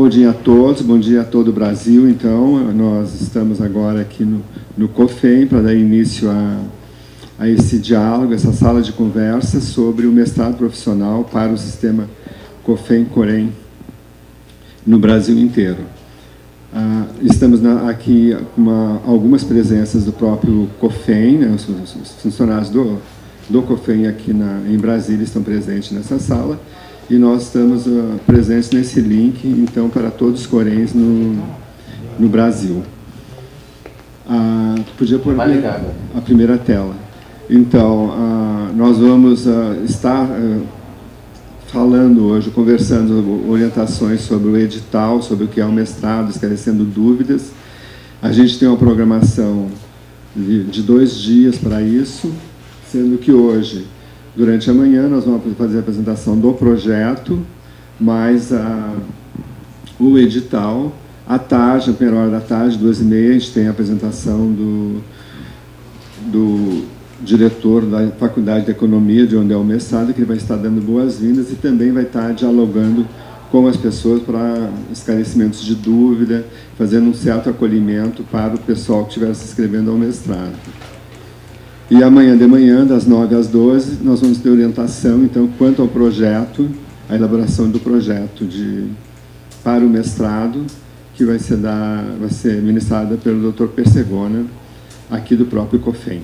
bom dia a todos, bom dia a todo o Brasil. Então, nós estamos agora aqui no COFEM para dar início a esse diálogo, essa sala de conversa sobre o mestrado profissional para o sistema COFEM-COREM no Brasil inteiro. Estamos aqui com algumas presenças do próprio COFEM, né, os funcionários do COFEM aqui em Brasília estão presentes nessa sala, e nós estamos presentes nesse link, então, para todos os coreens no Brasil. Podia pôr a primeira tela. Então, nós vamos estar falando hoje, conversando orientações sobre o edital, sobre o que é o mestrado, esclarecendo dúvidas. A gente tem uma programação de 2 dias para isso, sendo que hoje, durante a manhã, nós vamos fazer a apresentação do projeto, mais o edital. À tarde, na primeira hora da tarde, 2h30, a gente tem a apresentação do diretor da Faculdade de Economia, de onde é o mestrado, que ele vai estar dando boas-vindas e também vai estar dialogando com as pessoas para esclarecimentos de dúvida, fazendo um certo acolhimento para o pessoal que estiver se inscrevendo ao mestrado. E amanhã de manhã, das 9 às 12, nós vamos ter orientação, então, quanto ao projeto, a elaboração do projeto para o mestrado, que vai ser ministrada pelo Dr. Persegona, aqui do próprio COFEM.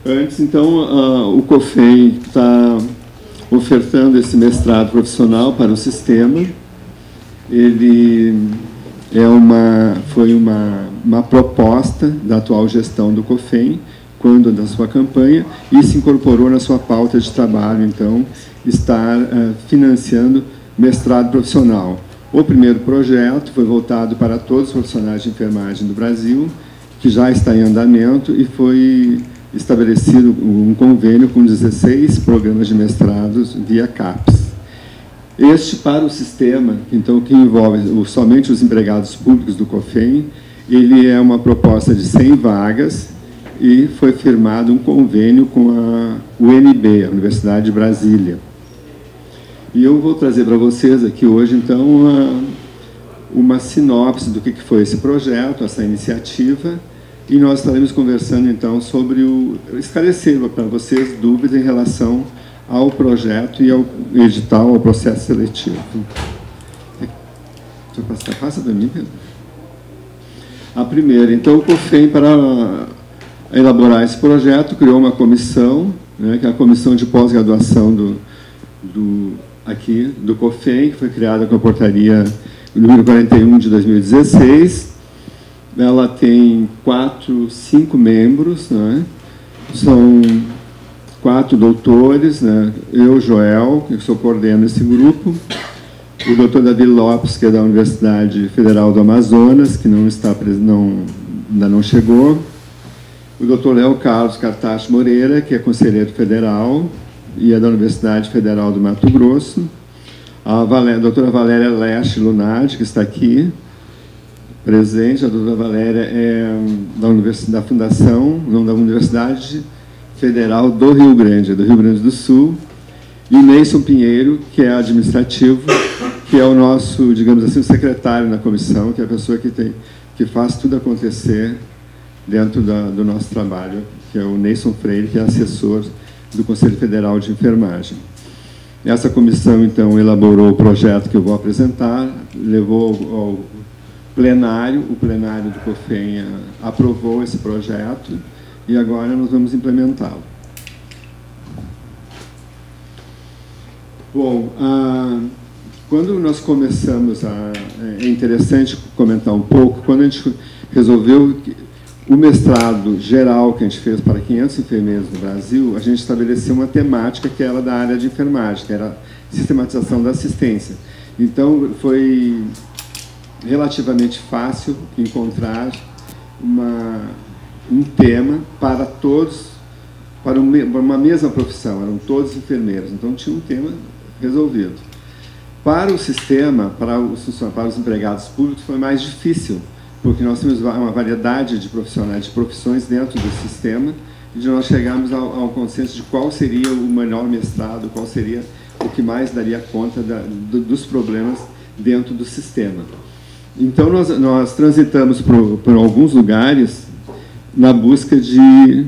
Antes, então, o COFEM está ofertando esse mestrado profissional para o sistema. Ele foi uma proposta da atual gestão do COFEM, quando da sua campanha, e se incorporou na sua pauta de trabalho, então, estar financiando mestrado profissional. O primeiro projeto foi voltado para todos os profissionais de enfermagem do Brasil, que já está em andamento, e foi estabelecido um convênio com 16 programas de mestrados via CAPES. Este, para o sistema, então, que envolve somente os empregados públicos do COFEM, ele é uma proposta de 100 vagas, e foi firmado um convênio com a UNB, a Universidade de Brasília. E eu vou trazer para vocês aqui hoje, então, uma sinopse do que foi esse projeto, essa iniciativa, e nós estaremos conversando, então, sobre esclarecer para vocês dúvidas em relação ao projeto e ao edital, ao processo seletivo. Passa para mim, Pedro. A primeira, então, o COFEM, para elaborar esse projeto, criou uma comissão, né, que é a Comissão de Pós-Graduação do COFEM, que foi criada com a portaria número 41 de 2016. Ela tem 5 membros, né? São 4 doutores, né? Eu, Joel, que coordeno esse grupo, o doutor Davi Lopes, que é da Universidade Federal do Amazonas, que ainda não chegou, o doutor Léo Carlos Cartache Moreira, que é conselheiro federal e é da Universidade Federal do Mato Grosso, a doutora Valéria Leste Lunardi, que está aqui presente. A doutora Valéria é da Fundação, não, da Universidade Federal do Rio Grande do Sul, e o Neison Pinheiro, que é administrativo, que é o nosso, digamos assim, o secretário na comissão, que é a pessoa que faz tudo acontecer dentro do nosso trabalho, que é o Neison Freire, que é assessor do Conselho Federal de Enfermagem. Essa comissão, então, elaborou o projeto que eu vou apresentar, levou ao plenário, o plenário do COFEM aprovou esse projeto, e agora nós vamos implementá-lo. Bom, quando nós começamos é interessante comentar um pouco, quando a gente resolveu o mestrado geral que a gente fez para 500 enfermeiros no Brasil, a gente estabeleceu uma temática que era da área de enfermagem, que era a sistematização da assistência. Então, foi relativamente fácil encontrar um tema para todos, para uma mesma profissão, eram todos enfermeiros, então tinha um tema resolvido. Para o sistema, para os empregados públicos, foi mais difícil, porque nós temos uma variedade de profissionais, de profissões dentro do sistema, e de nós chegarmos ao consenso de qual seria o melhor mestrado, qual seria o que mais daria conta dos problemas dentro do sistema. Então, nós transitamos por alguns lugares na busca de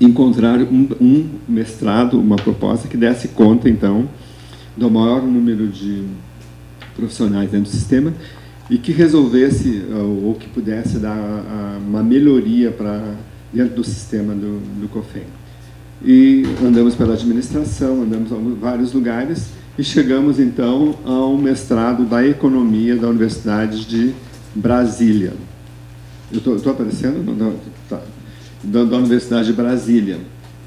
encontrar um mestrado, uma proposta que desse conta, então, do maior número de profissionais dentro do sistema e que resolvesse ou que pudesse dar uma melhoria dentro do sistema do COFEM. E andamos pela administração, andamos a vários lugares e chegamos, então, ao mestrado da Economia da Universidade de Brasília. Eu estou aparecendo? Não, tá. Da Universidade de Brasília,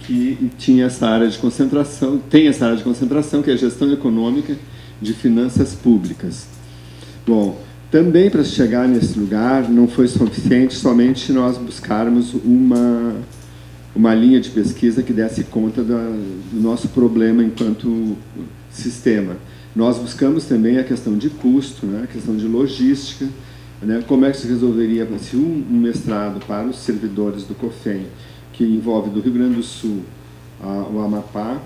que tinha essa área de concentração, tem essa área de concentração, que é a gestão econômica de finanças públicas. Bom, também para chegar nesse lugar não foi suficiente somente nós buscarmos uma linha de pesquisa que desse conta do nosso problema enquanto sistema. Nós buscamos também a questão de custo, né, a questão de logística, né, como é que se resolveria se um mestrado para os servidores do COFEM, que envolve do Rio Grande do Sul o Amapá,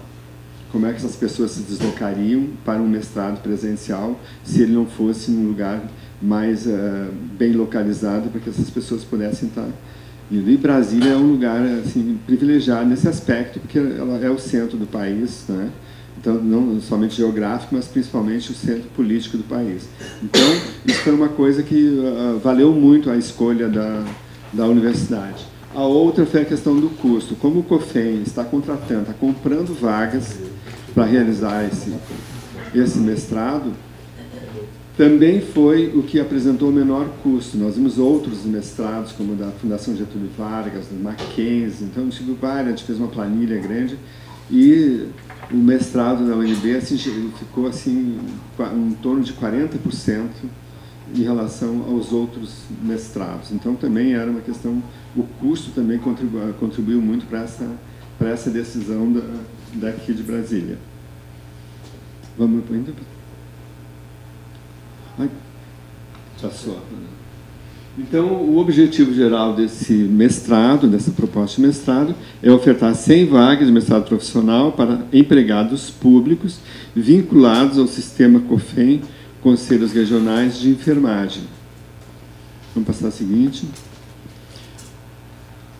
como é que essas pessoas se deslocariam para um mestrado presencial se ele não fosse num lugar mais bem localizado para que essas pessoas pudessem estar indo. E Brasília é um lugar assim, privilegiado nesse aspecto, porque ela é o centro do país, né? Então, não somente geográfico, mas principalmente o centro político do país. Então, isso foi uma coisa que valeu muito a escolha da universidade. A outra foi a questão do custo. Como o COFEM está contratando, está comprando vagas para realizar esse mestrado, também foi o que apresentou o menor custo. Nós vimos outros mestrados, como o da Fundação Getúlio Vargas, do Mackenzie, então a gente fez uma planilha grande, e o mestrado da UNB assim, ficou assim, em torno de 40% em relação aos outros mestrados. Então também era uma questão, o custo também contribuiu muito para essa decisão daqui de Brasília. Vamos ainda? Passou. Então, o objetivo geral desse mestrado, dessa proposta de mestrado, é ofertar 100 vagas de mestrado profissional para empregados públicos vinculados ao sistema COFEM, Conselhos Regionais de Enfermagem. Vamos passar a seguinte.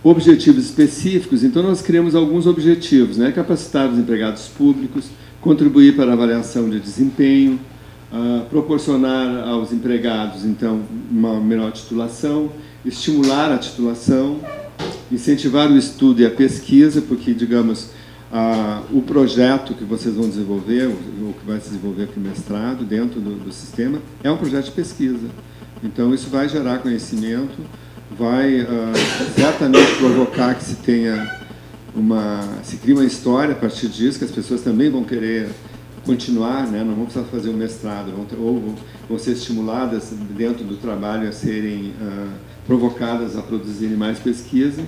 Objetivos específicos. Então, nós criamos alguns objetivos, né? Capacitar os empregados públicos, contribuir para a avaliação de desempenho, proporcionar aos empregados, então, uma melhor titulação, estimular a titulação, incentivar o estudo e a pesquisa, porque, digamos, o projeto que vocês vão desenvolver, ou que vai se desenvolver para o mestrado, dentro do sistema, é um projeto de pesquisa. Então, isso vai gerar conhecimento, vai certamente provocar que se crie uma história a partir disso, que as pessoas também vão querer continuar, né? Não vão precisar fazer um mestrado, vão ser estimuladas dentro do trabalho a serem provocadas a produzirem mais pesquisa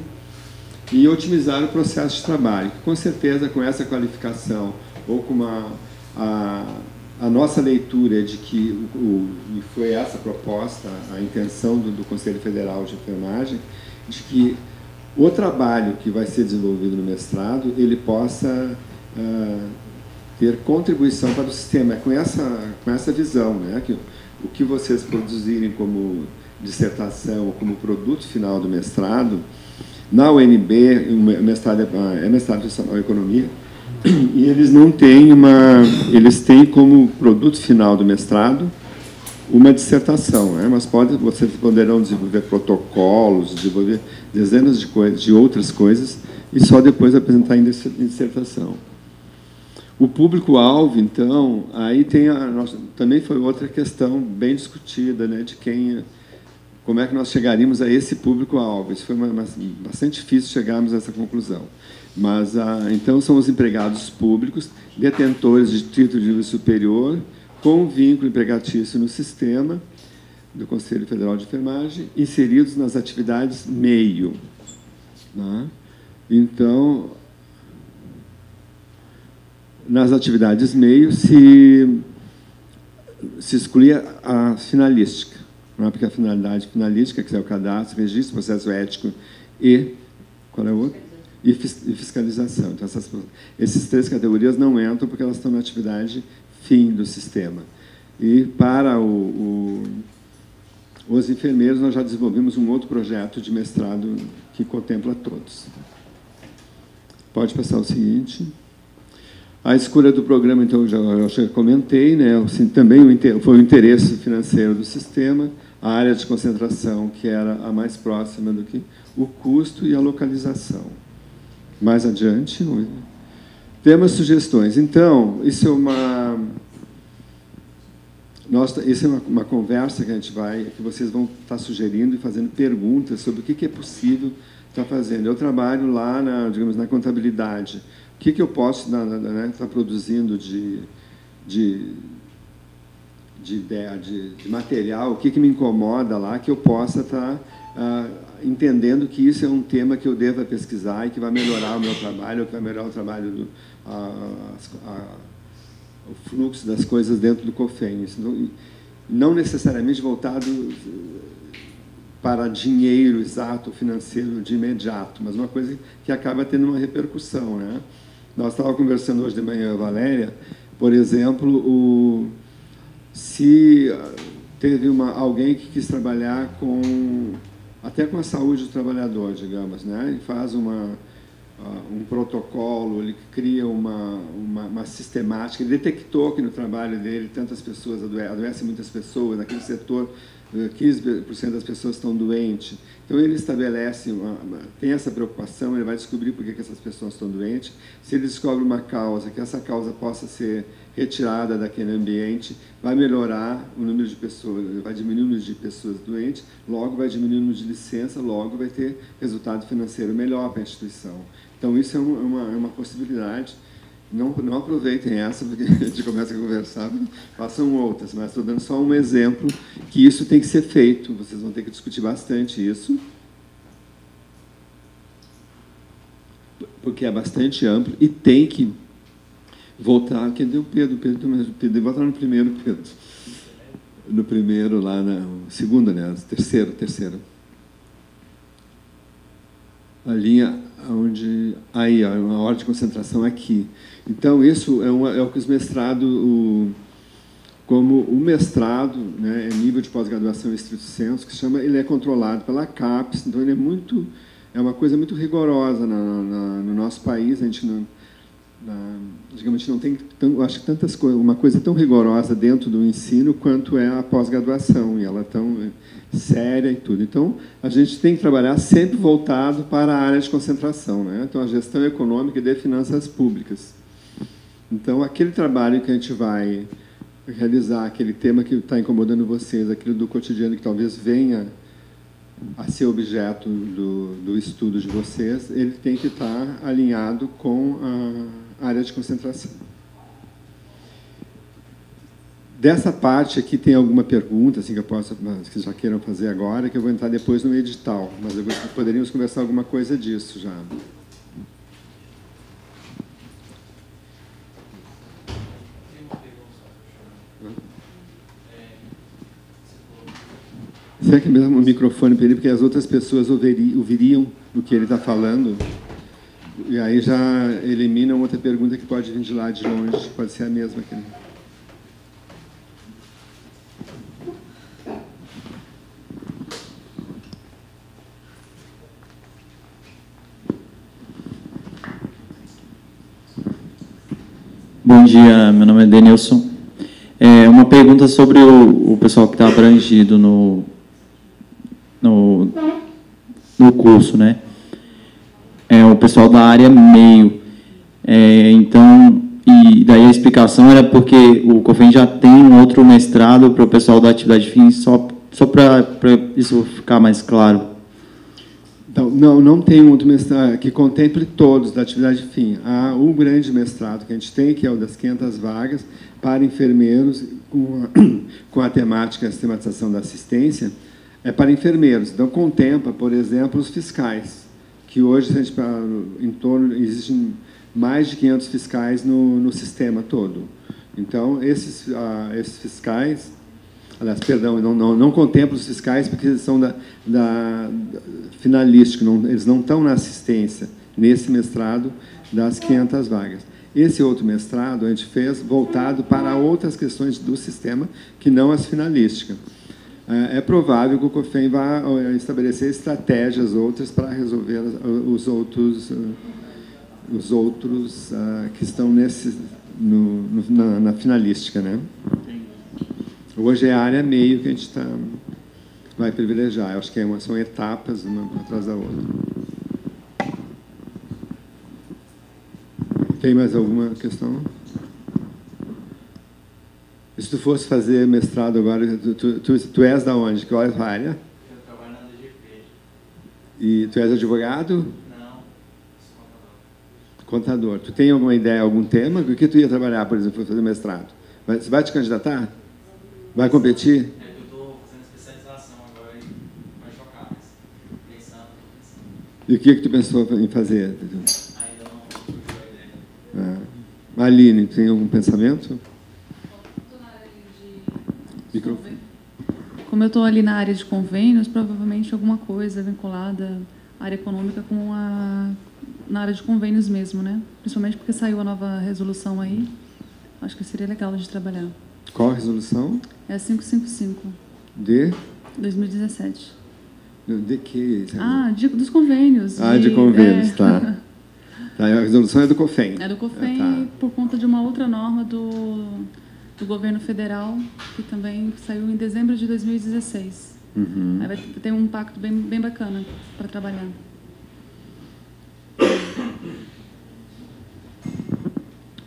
e otimizar o processo de trabalho. Com certeza, com essa qualificação ou com a nossa leitura de que e foi essa proposta, a intenção do Conselho Federal de Enfermagem, de que o trabalho que vai ser desenvolvido no mestrado, ele possa ter contribuição para o sistema, com essa visão, né? Que o que vocês produzirem como dissertação ou como produto final do mestrado, na UNB, o mestrado é mestrado profissional em economia, e eles não têm eles têm como produto final do mestrado uma dissertação, né? Mas vocês poderão desenvolver protocolos, desenvolver dezenas de outras coisas, e só depois apresentar em dissertação. O público-alvo, então, aí tem também foi outra questão bem discutida, né, de como é que nós chegaríamos a esse público-alvo. Isso foi bastante difícil chegarmos a essa conclusão. Mas, então, são os empregados públicos, detentores de título de nível superior, com vínculo empregatício no sistema do Conselho Federal de Enfermagem, inseridos nas atividades meio. Né? Então, nas atividades meio se excluía a finalística, não é? Porque a finalidade finalística, que é o cadastro, registro, processo ético e qual é o outro? E fiscalização. Então, essas três categorias não entram porque elas estão na atividade fim do sistema. E para os enfermeiros, nós já desenvolvemos um outro projeto de mestrado que contempla todos. Pode passar o seguinte. A escolha do programa, então, eu já comentei, né? Também foi o interesse financeiro do sistema, a área de concentração, que era a mais próxima do que o custo e a localização. Mais adiante, temos sugestões. Então, isso é uma conversa que vocês vão estar sugerindo e fazendo perguntas sobre o que é possível estar fazendo. Eu trabalho lá, digamos, na contabilidade. O que eu posso estar produzindo de ideia, de material, o que me incomoda lá, que eu possa estar entendendo que isso é um tema que eu deva pesquisar e que vai melhorar o meu trabalho, que vai melhorar o trabalho o fluxo das coisas dentro do COFEN. Não necessariamente voltado para dinheiro exato, financeiro de imediato, mas uma coisa que acaba tendo uma repercussão, né? Nós estávamos conversando hoje de manhã, Valéria, por exemplo, se teve alguém que quis trabalhar até com a saúde do trabalhador, digamos, né? E faz um protocolo, ele cria uma sistemática, ele detectou que no trabalho dele tantas pessoas adoecem muitas pessoas, naquele setor 15% das pessoas estão doentes. Então, ele estabelece, tem essa preocupação, ele vai descobrir por que essas pessoas estão doentes. Se ele descobre uma causa, que essa causa possa ser retirada daquele ambiente, vai melhorar o número de pessoas, vai diminuir o número de pessoas doentes, logo vai diminuir o número de licença, logo vai ter resultado financeiro melhor para a instituição. Então, isso é uma possibilidade. Não aproveitem essa, porque a gente começa a conversar, façam outras, mas estou dando só um exemplo que isso tem que ser feito, vocês vão ter que discutir bastante isso, porque é bastante amplo e tem que voltar. Cadê o Pedro? Pedro, voltar no primeiro, Pedro. No primeiro, lá no segundo, né? Terceiro. A linha onde... Aí, ó, uma hora de concentração aqui. Então, isso é o que os mestrados... Como o mestrado, né, é nível de pós-graduação em estrito senso, que ele é controlado pela CAPES, então ele é uma coisa muito rigorosa no nosso país. A gente não... digamos, a gente não tem, acho que tantas coisas, uma coisa tão rigorosa dentro do ensino quanto é a pós-graduação, e ela é tão séria e tudo. Então, a gente tem que trabalhar sempre voltado para a área de concentração, né? Então, a gestão econômica e de finanças públicas. Então, aquele trabalho que a gente vai realizar, aquele tema que está incomodando vocês, aquilo do cotidiano que talvez venha a ser objeto do estudo de vocês, ele tem que estar alinhado com a área de concentração. Dessa parte aqui tem alguma pergunta assim, que vocês já queiram fazer agora, que eu vou entrar depois no edital, mas poderíamos conversar alguma coisa disso já. Será que mesmo o microfone para ele, porque as outras pessoas ouviriam o que ele está falando, e aí já eliminam outra pergunta que pode vir de lá de longe, pode ser a mesma aqui. Bom dia, meu nome é Denilson. Uma pergunta sobre o pessoal que está abrangido no curso, né? O pessoal da área meio. Então, e daí a explicação era porque o COFEN já tem um outro mestrado para o pessoal da atividade fim, só para isso ficar mais claro. Então, não tem um outro mestrado que contemple todos da atividade fim. Há um grande mestrado que a gente tem, que é o das 500 vagas para enfermeiros com a temática, a sistematização da assistência, é para enfermeiros. Então, contempla, por exemplo, os fiscais, que hoje existem mais de 500 fiscais no sistema todo. Então, esses fiscais... Aliás, perdão, não contempla os fiscais porque eles são da finalística, eles não estão na assistência, nesse mestrado das 500 vagas. Esse outro mestrado a gente fez voltado para outras questões do sistema, que não as finalísticas. É provável que o COFEM vá estabelecer estratégias outras para resolver os outros que estão na finalística, né? Hoje é a área meio que a gente vai privilegiar. Eu acho que são etapas, uma atrás da outra. Tem mais alguma questão? Se tu fosse fazer mestrado agora, tu és da onde? Qual é a tua área? Eu trabalho na DGP. E tu és advogado? Não, sou Contador. Tu tem alguma ideia, algum tema? O que tu ia trabalhar, por exemplo, para fazer mestrado? Você vai te candidatar? Vai competir? É que eu estou fazendo especialização agora e vai chocar, mas pensando. E o que tu pensou em fazer? Ainda não surgiu a ideia. Aline, tem algum pensamento? Microfone. Como eu estou ali na área de convênios, provavelmente alguma coisa vinculada à área econômica na área de convênios mesmo, né? Principalmente porque saiu a nova resolução aí. Acho que seria legal de trabalhar. Qual a resolução? É a 555, De 2017. De que? Dos convênios. De convênios, tá. A resolução é do COFEN. É do COFEN, tá. por conta de uma outra norma do governo federal, que também saiu em dezembro de 2016. Aí vai ter um impacto bem bacana para trabalhar.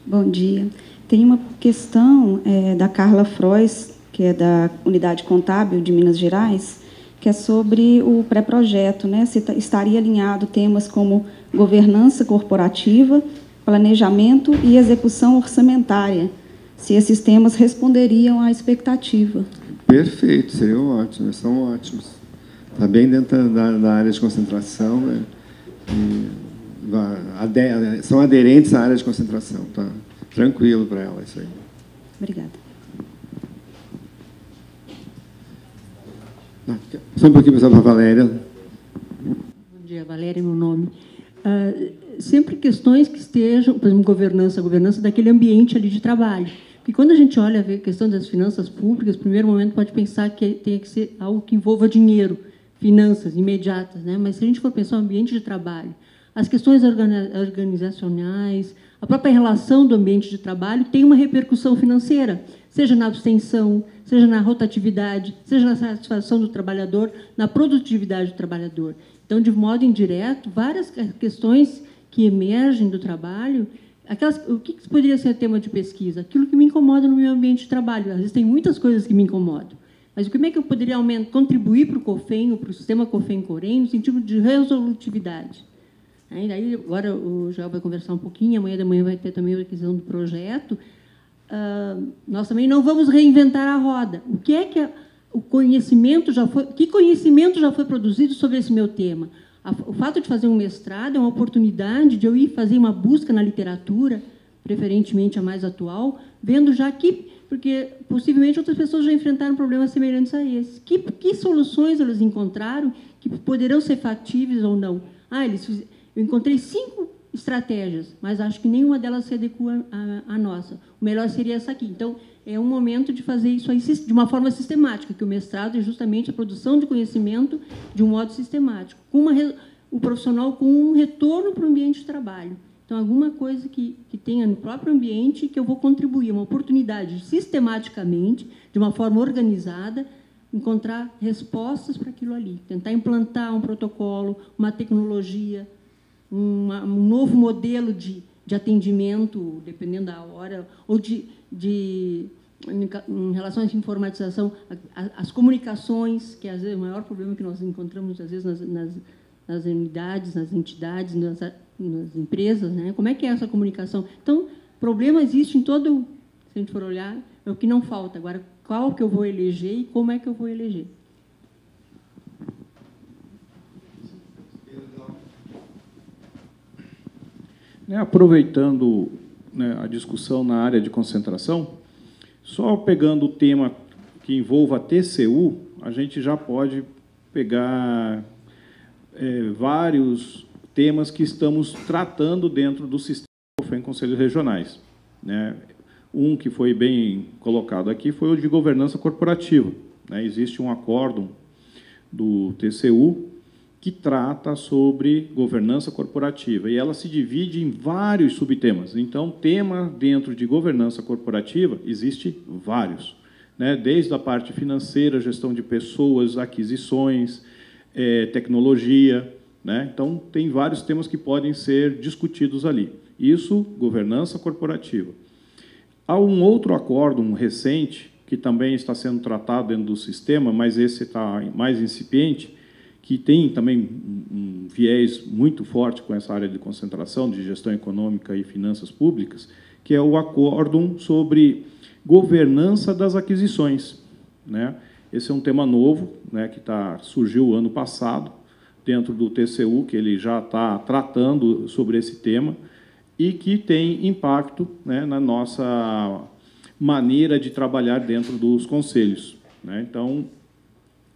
Bom dia. Tem uma questão da Carla Frois, que é da Unidade Contábil de Minas Gerais, que é sobre o pré-projeto, né? Se estaria alinhado temas como governança corporativa, planejamento e execução orçamentária, se esses temas responderiam à expectativa. Perfeito, seriam ótimos, são ótimos. Está bem dentro da área de concentração, né? São aderentes à área de concentração, tá? Tranquilo para ela isso aí. Obrigada. Só um pouquinho, pessoal, para a Valéria. Bom dia, Valéria, meu nome. Sempre questões que estejam, por exemplo, governança daquele ambiente ali de trabalho. Porque quando a gente olha a questão das finanças públicas, no primeiro momento pode pensar que tem que ser algo que envolva dinheiro, finanças imediatas, né? Mas se a gente for pensar no ambiente de trabalho, as questões organizacionais, a própria relação do ambiente de trabalho tem uma repercussão financeira, seja na abstenção, seja na rotatividade, seja na satisfação do trabalhador, na produtividade do trabalhador. Então, de modo indireto, várias questões que emergem do trabalho, o que poderia ser tema de pesquisa? Aquilo que me incomoda no meu ambiente de trabalho. Às vezes tem muitas coisas que me incomodam. Mas como é que eu poderia contribuir para o COFEN, ou para o sistema COFEN-COREN, no sentido de resolutividade? Aí, agora o Joel vai conversar um pouquinho, amanhã de manhã vai ter também a questão do projeto. Nós também não vamos reinventar a roda. O que é que o conhecimento já foi... Que conhecimento já foi produzido sobre esse meu tema? O fato de fazer um mestrado é uma oportunidade de eu ir fazer uma busca na literatura, preferentemente a mais atual, vendo já que... Porque, possivelmente, outras pessoas já enfrentaram problemas semelhantes a esse. Que soluções elas encontraram que poderão ser factíveis ou não? Eu encontrei 5 estratégias, mas acho que nenhuma delas se adequa à nossa. O melhor seria essa aqui. Então, é um momento de fazer isso aí de uma forma sistemática, que o mestrado é justamente a produção de conhecimento de um modo sistemático, com o profissional com um retorno para o ambiente de trabalho. Então, alguma coisa que tenha no próprio ambiente que eu vou contribuir, uma oportunidade de, sistematicamente, de uma forma organizada, encontrar respostas para aquilo ali, tentar implantar um protocolo, uma tecnologia, um novo modelo de atendimento, dependendo da hora, ou em relação à informatização, as comunicações, que às vezes é o maior problema que nós encontramos às vezes nas unidades, nas entidades, nas empresas, né? Como é que é essa comunicação? Então, problema existe em todo, se a gente for olhar, é o que não falta. Agora, qual que eu vou eleger e como é que eu vou eleger? Aproveitando, né, a discussão na área de concentração, só pegando o tema que envolva a TCU, a gente já pode pegar vários temas que estamos tratando dentro do sistema COFEN Conselhos Regionais, né? Um que foi bem colocado aqui foi o de governança corporativa, né? Existe um acórdão do TCU que trata sobre governança corporativa, e ela se divide em vários subtemas. Então, tema dentro de governança corporativa, existe vários, né? Desde a parte financeira, gestão de pessoas, aquisições, tecnologia, né? Então, tem vários temas que podem ser discutidos ali. Isso, governança corporativa. Há um outro acórdão recente, que também está sendo tratado dentro do sistema, mas esse está mais incipiente, que tem também um viés muito forte com essa área de concentração, de gestão econômica e finanças públicas, que é o acórdão sobre governança das aquisições, né? Esse é um tema novo, né, que surgiu ano passado, dentro do TCU, que ele já está tratando sobre esse tema, e que tem impacto, né, na nossa maneira de trabalhar dentro dos conselhos, né? Então,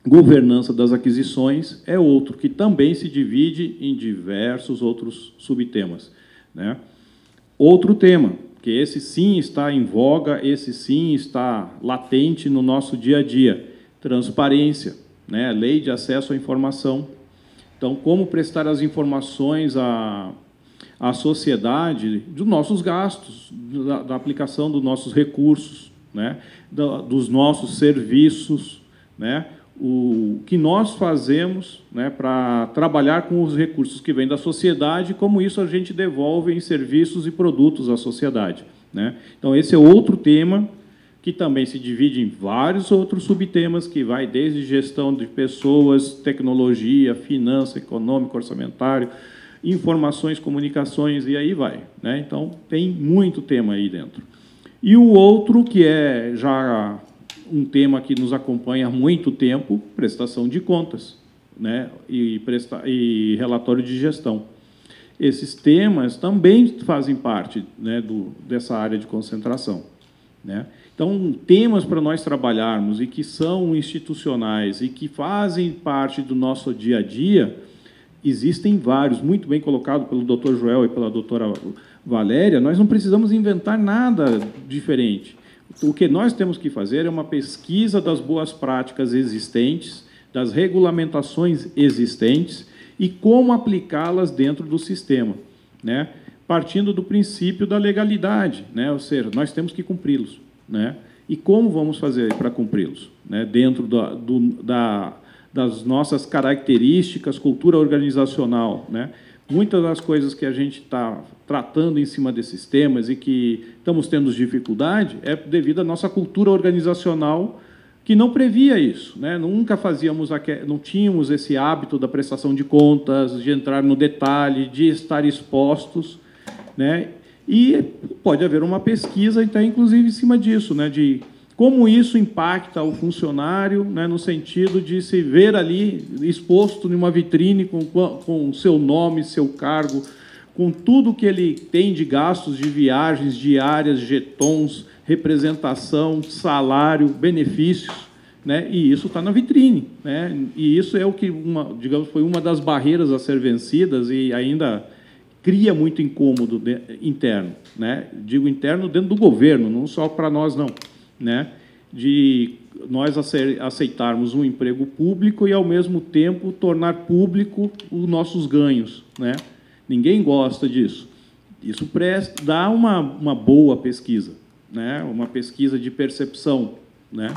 governança das aquisições é outro, que também se divide em diversos outros subtemas, né? Outro tema, que esse sim está em voga, esse sim está latente no nosso dia a dia, transparência, né? Lei de acesso à informação. Então, como prestar as informações à sociedade dos nossos gastos, da aplicação dos nossos recursos, né? Dos nossos serviços, né? O que nós fazemos, né, para trabalhar com os recursos que vêm da sociedade, como isso a gente devolve em serviços e produtos à sociedade, né? Então, esse é outro tema que também se divide em vários outros subtemas, que vai desde gestão de pessoas, tecnologia, finança, econômico, orçamentário, informações, comunicações, e aí vai, né? Então, tem muito tema aí dentro. E o outro, que é já um tema que nos acompanha há muito tempo, prestação de contas, né? E relatório de gestão. Esses temas também fazem parte, né, dessa área de concentração, né? Então, temas para nós trabalharmos e que são institucionais e que fazem parte do nosso dia a dia, existem vários, muito bem colocado pelo Dr. Joel e pela doutora Valéria. Nós não precisamos inventar nada diferente. O que nós temos que fazer é uma pesquisa das boas práticas existentes, das regulamentações existentes e como aplicá-las dentro do sistema, né? Partindo do princípio da legalidade, né? Ou seja, nós temos que cumpri-los, né? E como vamos fazer para cumpri-los, né? Dentro das nossas características, cultura organizacional, né? Muitas das coisas que a gente está tratando em cima desses temas e que estamos tendo dificuldade é devido à nossa cultura organizacional, que não previa isso, né? Nunca não tínhamos esse hábito da prestação de contas, de entrar no detalhe, de estar expostos, né? E pode haver uma pesquisa, então, inclusive, em cima disso, né? De como isso impacta o funcionário, né, no sentido de se ver ali exposto numa vitrine com seu nome, seu cargo, com tudo que ele tem de gastos de viagens diárias, jetons, representação, salário, benefícios, né? E isso está na vitrine, né? E isso é o que, digamos, foi uma das barreiras a ser vencidas e ainda cria muito incômodo interno, né? Digo interno dentro do governo, não só para nós, não, né? De nós aceitarmos um emprego público e, ao mesmo tempo, tornar público os nossos ganhos, né? Ninguém gosta disso. Isso dá uma boa pesquisa, né? Uma pesquisa de percepção, né?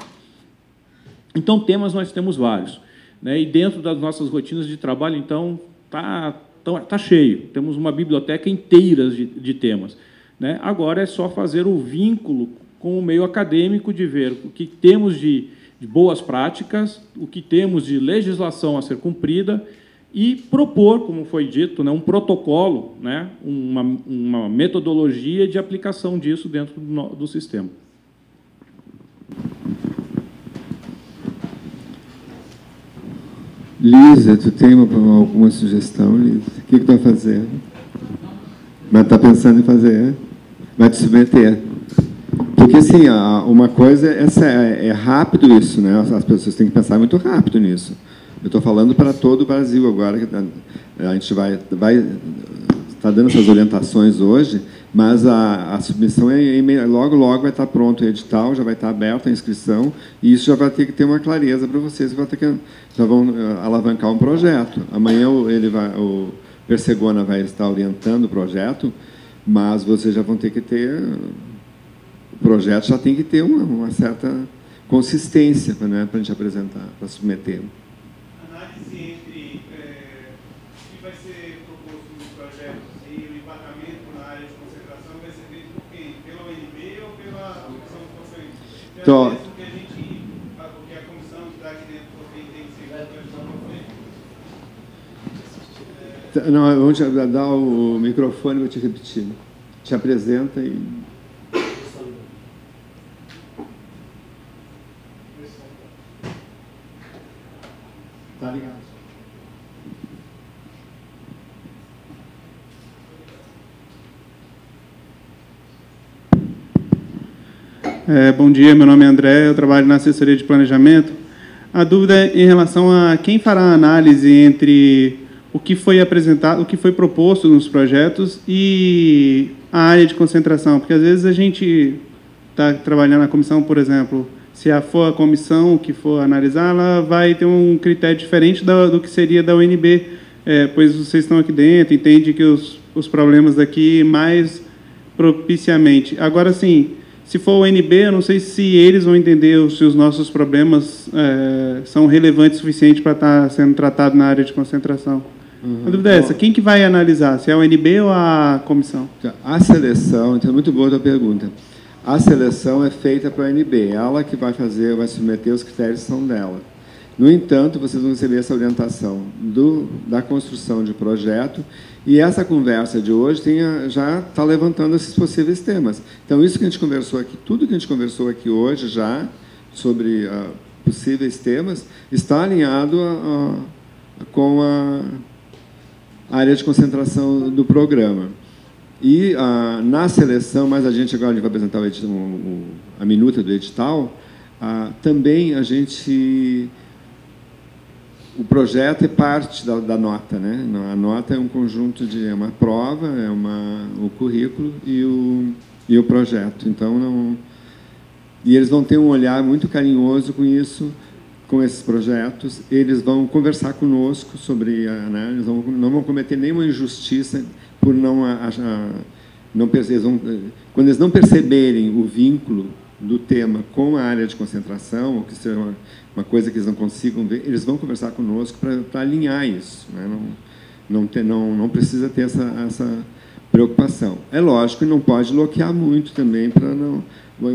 Então, temas nós temos vários, né? E dentro das nossas rotinas de trabalho, então, tá cheio. Temos uma biblioteca inteira de temas, né? Agora é só fazer o vínculo com o meio acadêmico, de ver o que temos de boas práticas, o que temos de legislação a ser cumprida e propor, como foi dito, né, um protocolo, né, uma metodologia de aplicação disso dentro do sistema. Lígia, tu tem alguma sugestão, Lígia? O que tu vai fazer? Mas está pensando em fazer? Vai te submeter? Porque, assim, uma coisa é rápido isso, né? As pessoas têm que pensar muito rápido nisso. Eu estou falando para todo o Brasil agora, que a gente vai dando essas orientações hoje, mas a submissão logo vai estar pronto o edital, já vai estar aberta a inscrição, e isso já vai ter que ter uma clareza para vocês, já vão alavancar um projeto. Amanhã o Persegona vai estar orientando o projeto, mas vocês já vão ter que ter... O projeto já tem que ter uma certa consistência, né, para a gente apresentar, para submeter. Análise entre o que vai ser proposto nos projetos e o enquadramento na área de concentração vai ser feito por quem? Pela UNB ou pela Comissão do COFEN? Então, porque a comissão que está aqui dentro do COFEN tem que ser pela Comissão do COFEN? Não, vamos te dar o microfone, vou te repetir. Te apresenta e... Tá ligado. Bom dia, meu nome é André, eu trabalho na assessoria de planejamento. A dúvida é em relação a quem fará a análise entre o que foi apresentado, o que foi proposto nos projetos e a área de concentração, porque às vezes a gente está trabalhando na comissão, por exemplo, se for a comissão que for analisar, ela vai ter um critério diferente do que seria da UNB, pois vocês estão aqui dentro, entende que os problemas daqui mais propiciamente. Agora, sim, se for o UNB, eu não sei se eles vão entender se os nossos problemas são relevantes o suficiente para estar sendo tratado na área de concentração. A dúvida é essa, quem que vai analisar? Se é a UNB ou a comissão? A seleção, então, muito boa a tua pergunta. A seleção é feita para a UNB, ela que vai submeter, os critérios são dela. No entanto, vocês vão receber essa orientação da construção de projeto, e essa conversa de hoje já está levantando esses possíveis temas. Então, isso que a gente conversou aqui, tudo que a gente conversou aqui hoje já, sobre possíveis temas, está alinhado com a área de concentração do programa. E na seleção, mas a gente agora vai apresentar a minuta do edital, também o projeto é parte da nota, né? A nota é um conjunto é uma prova, o currículo e o projeto. Então, e eles vão ter um olhar muito carinhoso com isso, com esses projetos. Eles vão conversar conosco sobre a análise, não vão cometer nenhuma injustiça por quando eles não perceberem o vínculo do tema com a área de concentração, ou que seja uma coisa que eles não consigam ver, eles vão conversar conosco para alinhar isso, né? Não precisa ter essa preocupação. É lógico que não pode bloquear muito também, para não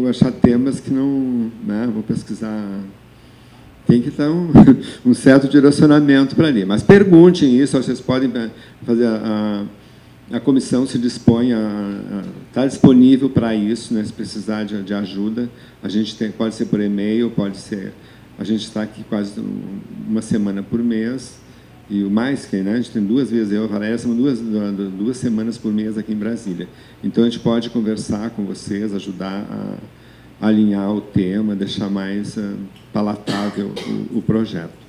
achar temas que não... Né, vou pesquisar... Tem que ter um certo direcionamento para ali. Mas perguntem isso, vocês podem fazer... A comissão se dispõe está disponível para isso, né, se precisar de ajuda. A gente pode ser por e-mail, pode ser... A gente está aqui quase uma semana por mês, e o mais que, né, a gente tem 2 vezes, eu e a Valéria, são 2 semanas por mês aqui em Brasília. Então, a gente pode conversar com vocês, ajudar a alinhar o tema, deixar mais palatável o projeto.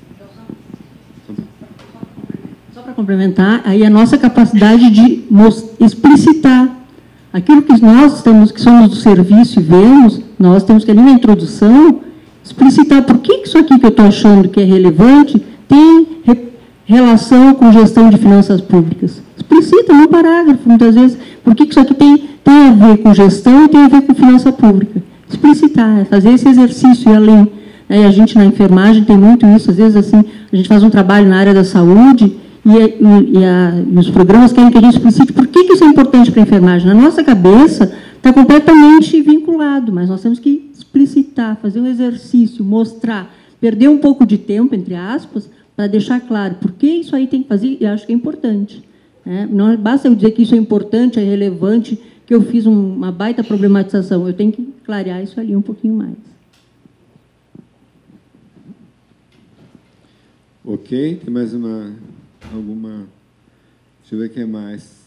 Só para complementar, aí a nossa capacidade de explicitar aquilo que nós que somos do serviço e vemos, nós temos que ali na introdução explicitar por que isso aqui que eu estou achando que é relevante tem relação com gestão de finanças públicas. Explicita no parágrafo, muitas vezes, por que isso aqui tem a ver com gestão e tem a ver com finança pública. Explicitar, fazer esse exercício e além. A gente na enfermagem tem muito isso, às vezes assim, a gente faz um trabalho na área da saúde e os programas querem que a gente explicite por que isso é importante para a enfermagem. Na nossa cabeça está completamente vinculado, mas nós temos que explicitar, fazer um exercício, mostrar, perder um pouco de tempo, entre aspas, para deixar claro por que isso aí tem que fazer, e acho que é importante. Não basta eu dizer que isso é importante, é relevante, que eu fiz uma baita problematização, eu tenho que clarear isso ali um pouquinho mais. Ok, tem mais alguma... Deixa eu ver quem mais.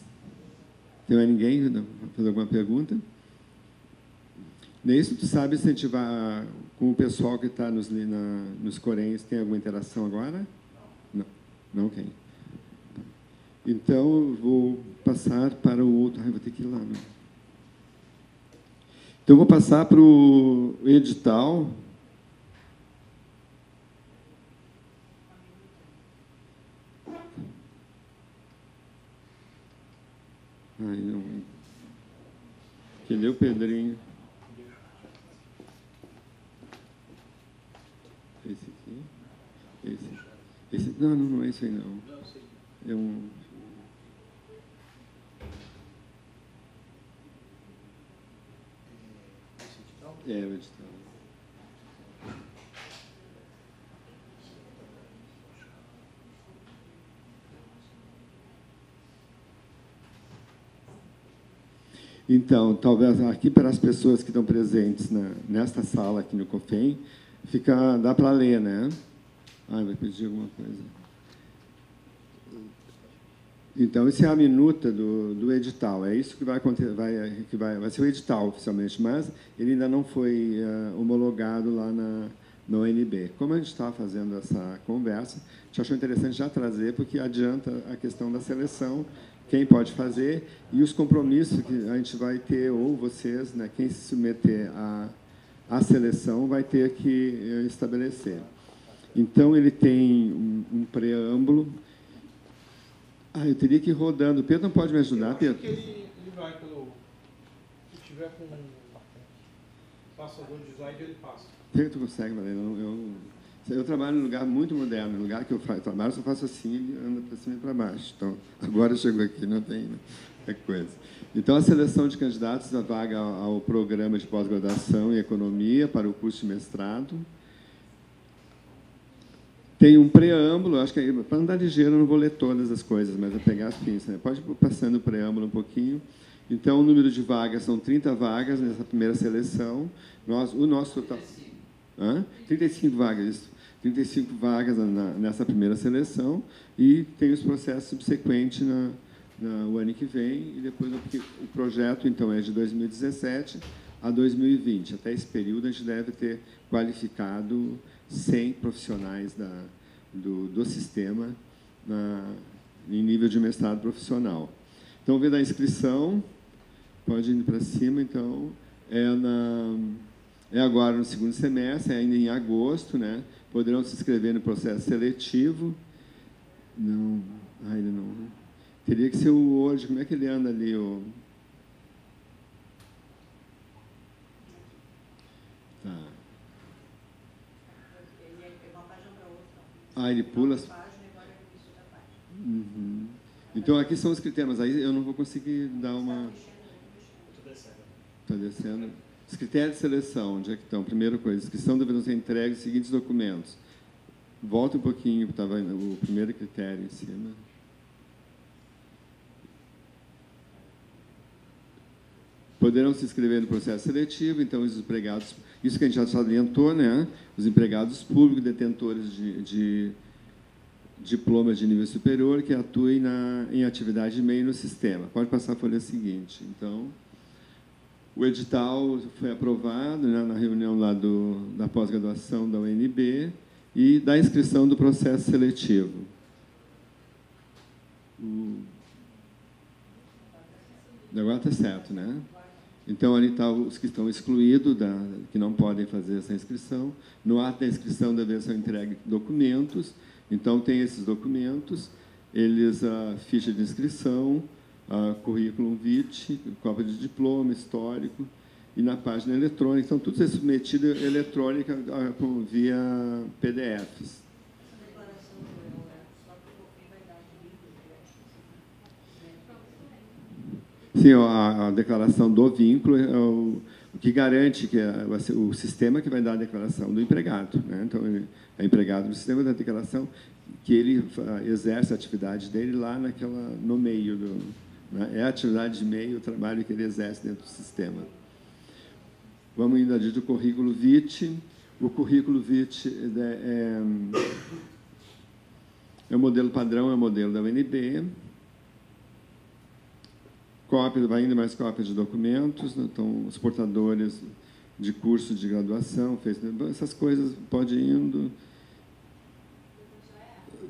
Tem mais ninguém fazer alguma pergunta? Nisso, tu sabe incentivar com o pessoal que está nos Coréns, tem alguma interação agora? Não. Não, ok. Então, eu vou passar para o outro... Vou ter que ir lá. Não. Então, eu vou passar para o edital. Não. Cadê o Pedrinho? Esse aqui? Esse? Não é isso aí, não. É um... É, o edital. Então, talvez aqui para as pessoas que estão presentes nesta sala aqui no COFEM, dá para ler, né? Vai pedir alguma coisa. Então, essa é a minuta do edital. É isso que vai acontecer, vai ser o edital oficialmente, mas ele ainda não foi homologado lá na ONB. Como a gente está fazendo essa conversa, a gente achou interessante já trazer, porque adianta a questão da seleção, quem pode fazer, e os compromissos que a gente vai ter, ou vocês, né, quem se submeter à seleção, vai ter que estabelecer. Então, ele tem um preâmbulo. Eu teria que ir rodando. O Pedro não pode me ajudar, Pedro? Eu acho que ele vai pelo... Se tiver com um passador de slide, ele passa. O que tu consegue, Valéria? Eu trabalho num lugar muito moderno. No lugar que eu trabalho, eu só faço assim, ele anda para cima e para baixo. Então, agora eu chego aqui, não tem coisa. Então, a seleção de candidatos da vaga ao programa de pós-graduação em Economia para o curso de mestrado. Tem um preâmbulo, acho que para andar ligeiro eu não vou ler todas as coisas, mas vou pegar as pinças. Né? Pode ir passando o preâmbulo um pouquinho. Então, o número de vagas são 30 vagas nessa primeira seleção. O nosso total... 35 vagas, isso. 35 vagas nessa primeira seleção, e tem os processos subsequentes no ano que vem, e depois o projeto, então, é de 2017 a 2020. Até esse período, a gente deve ter qualificado 100 profissionais do sistema em nível de mestrado profissional. Então, vendo a inscrição, pode ir para cima, então, é agora no segundo semestre, é ainda em agosto, né? Poderão se inscrever no processo seletivo. Não, ainda não. Teria que ser o hoje. Como é que ele anda ali? Tá. Ele pula. Uhum. Então, aqui são os critérios, mas aí eu não vou conseguir dar uma... Está descendo. Os critérios de seleção, onde é que estão? Primeira coisa, inscrição deverão ser entregues os seguintes documentos. Volta um pouquinho, estava o primeiro critério em cima. Poderão se inscrever no processo seletivo, então, os empregados, isso que a gente já salientou, né? Os empregados públicos detentores de diploma de nível superior que atuem em atividade de meio no sistema. Pode passar a folha seguinte. Então, o edital foi aprovado, né, na reunião lá da pós-graduação da UNB e da inscrição do processo seletivo. Agora está certo, né? Então, ali estão os que estão excluídos, que não podem fazer essa inscrição. No ato da inscrição devem ser entregues documentos. Então, tem esses documentos, a ficha de inscrição, currículo vitae, cópia de diploma, histórico, e na página eletrônica. Então, tudo isso é submetido eletrônica via PDFs. Sim, a declaração do vínculo é o que garante que o sistema que vai dar a declaração do empregado. Né? Então, ele é empregado no sistema da declaração, que ele exerce a atividade dele lá no meio é a atividade de meio, o trabalho que ele exerce dentro do sistema. Vamos indo adiante do currículo vitae. O currículo vitae é o modelo padrão, é o modelo da UNB. Vai indo mais cópias de documentos, né? Então, os portadores de curso de graduação, essas coisas, pode ir indo.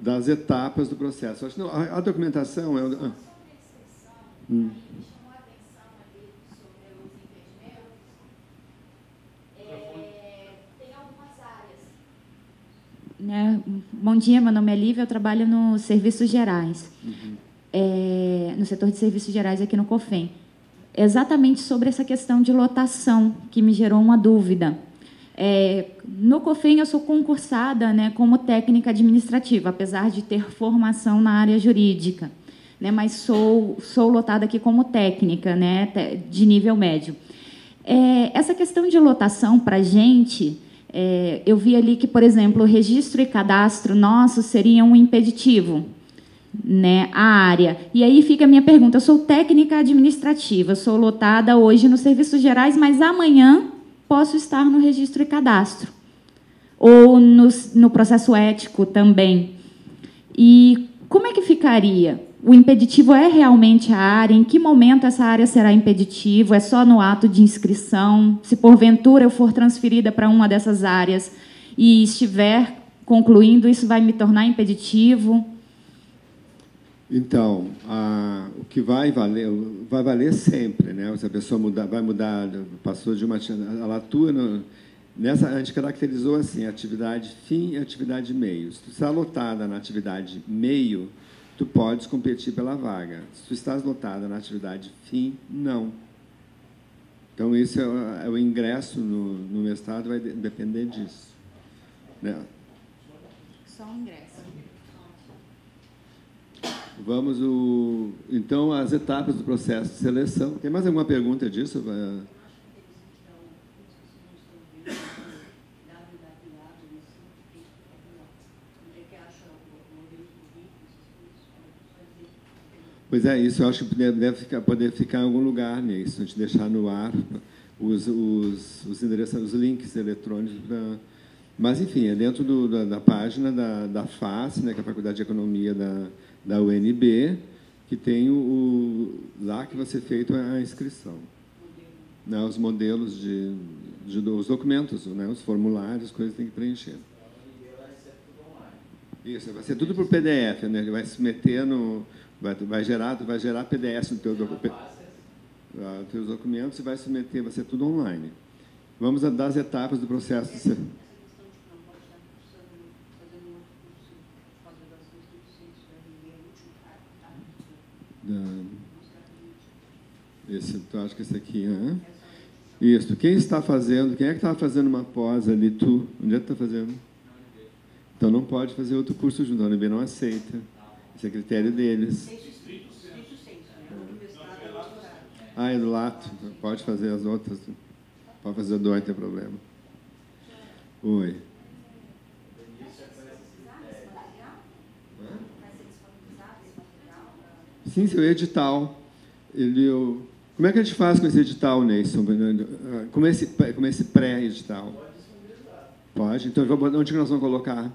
das etapas do processo. Acho que não, a documentação é... Bom dia, meu nome é Lívia, eu trabalho nos serviços gerais, no setor de serviços gerais aqui no COFEM. Exatamente sobre essa questão de lotação, que me gerou uma dúvida. No COFEM, eu sou concursada, né, como técnica administrativa, apesar de ter formação na área jurídica, né, mas sou lotada aqui como técnica, né, de nível médio. Essa questão de lotação, para a gente... eu vi ali que, por exemplo, o registro e cadastro nosso seria um impeditivo, né, a área. E aí fica a minha pergunta, eu sou técnica administrativa, sou lotada hoje nos serviços gerais, mas amanhã posso estar no registro e cadastro, ou no processo ético também. E como é que ficaria? O impeditivo é realmente a área? Em que momento essa área será impeditivo? É só no ato de inscrição? Se, porventura, eu for transferida para uma dessas áreas e estiver concluindo, isso vai me tornar impeditivo? Então, o que vai valer sempre, né? Se a pessoa vai mudar, passou de uma... Ela atua a gente caracterizou assim, atividade fim e atividade meio. Se tu está lotada na atividade meio, tu podes competir pela vaga. Se tu estás lotada na atividade fim, não. Então, isso é o ingresso no mestrado, vai depender disso. Né? Só o ingresso. Vamos, então, às etapas do processo de seleção. Tem mais alguma pergunta disso? Pois é, isso eu acho que deve poder ficar em algum lugar nisso, a gente deixar no ar os endereços, os links eletrônicos. Mas, enfim, é dentro da página da FACE, né, que é a Faculdade de Economia da UNB, que tem lá que vai ser feita a inscrição. Né, os modelos os documentos, né, os formulários, as coisas que tem que preencher. Isso, vai ser tudo por PDF, né? Ele vai se meter no... Vai gerar PDF no teu teus documentos e vai submeter, vai ser tudo online. Vamos das etapas do processo. Acho que esse aqui, né? Isso. Quem está fazendo? Quem é que estava fazendo uma pós ali? Tu? Onde é que está fazendo? Então não pode fazer outro curso junto. A UNB não aceita. Esse é critério deles. É do lato. Pode fazer as outras. Pode fazer dois, não tem problema. Oi. Sim, seu edital. Como é que a gente faz com esse edital, Neison? Com esse pré-edital? Pode? Então, onde que nós vamos colocar?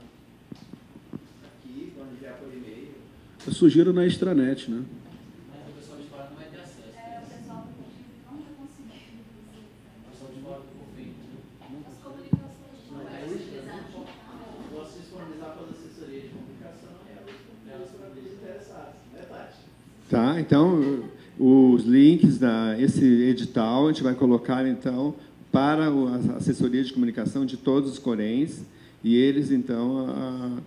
Eu sugiro na extranet, né? Mas o pessoal de fora não vai ter acesso. O pessoal do COFEM não vai conseguir. O pessoal de fora do COFEM. As comunicações não vai utilizar. Posso disponibilizar para as assessorias de comunicação e elas foram interessadas, né, Tati? Tá, então, os links desse edital a gente vai colocar, então, para a assessoria de comunicação de todos os Corems e eles, então,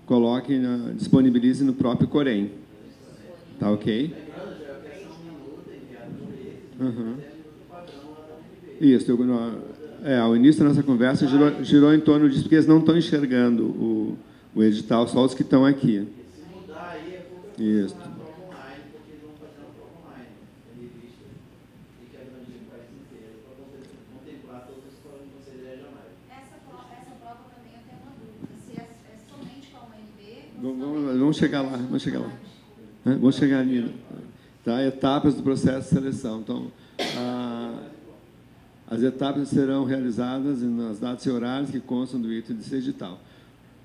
coloquem, disponibilizem no próprio Corém. Tá ok? Uhum. Isso. O início da nossa conversa girou em torno disso, porque eles não estão enxergando o edital, só os que estão aqui. Isso. Vamos chegar lá. Vamos chegar ali. Tá? Etapas do processo de seleção. Então, as etapas serão realizadas nas datas e horários que constam do item desse edital.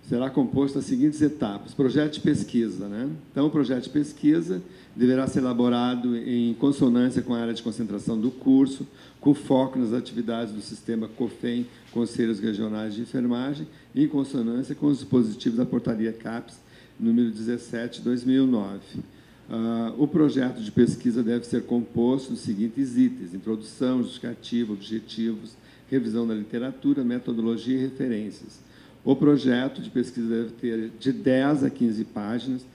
Será composto das seguintes etapas. Projeto de pesquisa. Né? Então, o projeto de pesquisa deverá ser elaborado em consonância com a área de concentração do curso, com foco nas atividades do sistema COFEM, Conselhos Regionais de Enfermagem, e em consonância com os dispositivos da portaria CAPES número 17/2009. O projeto de pesquisa deve ser composto dos seguintes itens: introdução, justificativa, objetivos, revisão da literatura, metodologia e referências. O projeto de pesquisa deve ter de 10 a 15 páginas.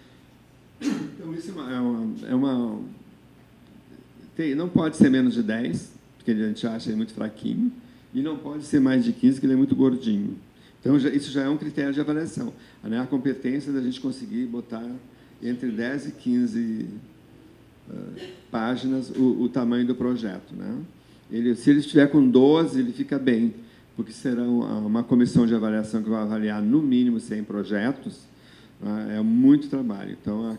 Então, isso não pode ser menos de 10, porque a gente acha ele muito fraquinho, e não pode ser mais de 15, porque ele é muito gordinho. Então, isso já é um critério de avaliação, né? A competência da gente conseguir botar entre 10 e 15 páginas o tamanho do projeto, né? Se ele estiver com 12, ele fica bem, porque será uma comissão de avaliação que vai avaliar, no mínimo, 100 projetos. É muito trabalho. Então,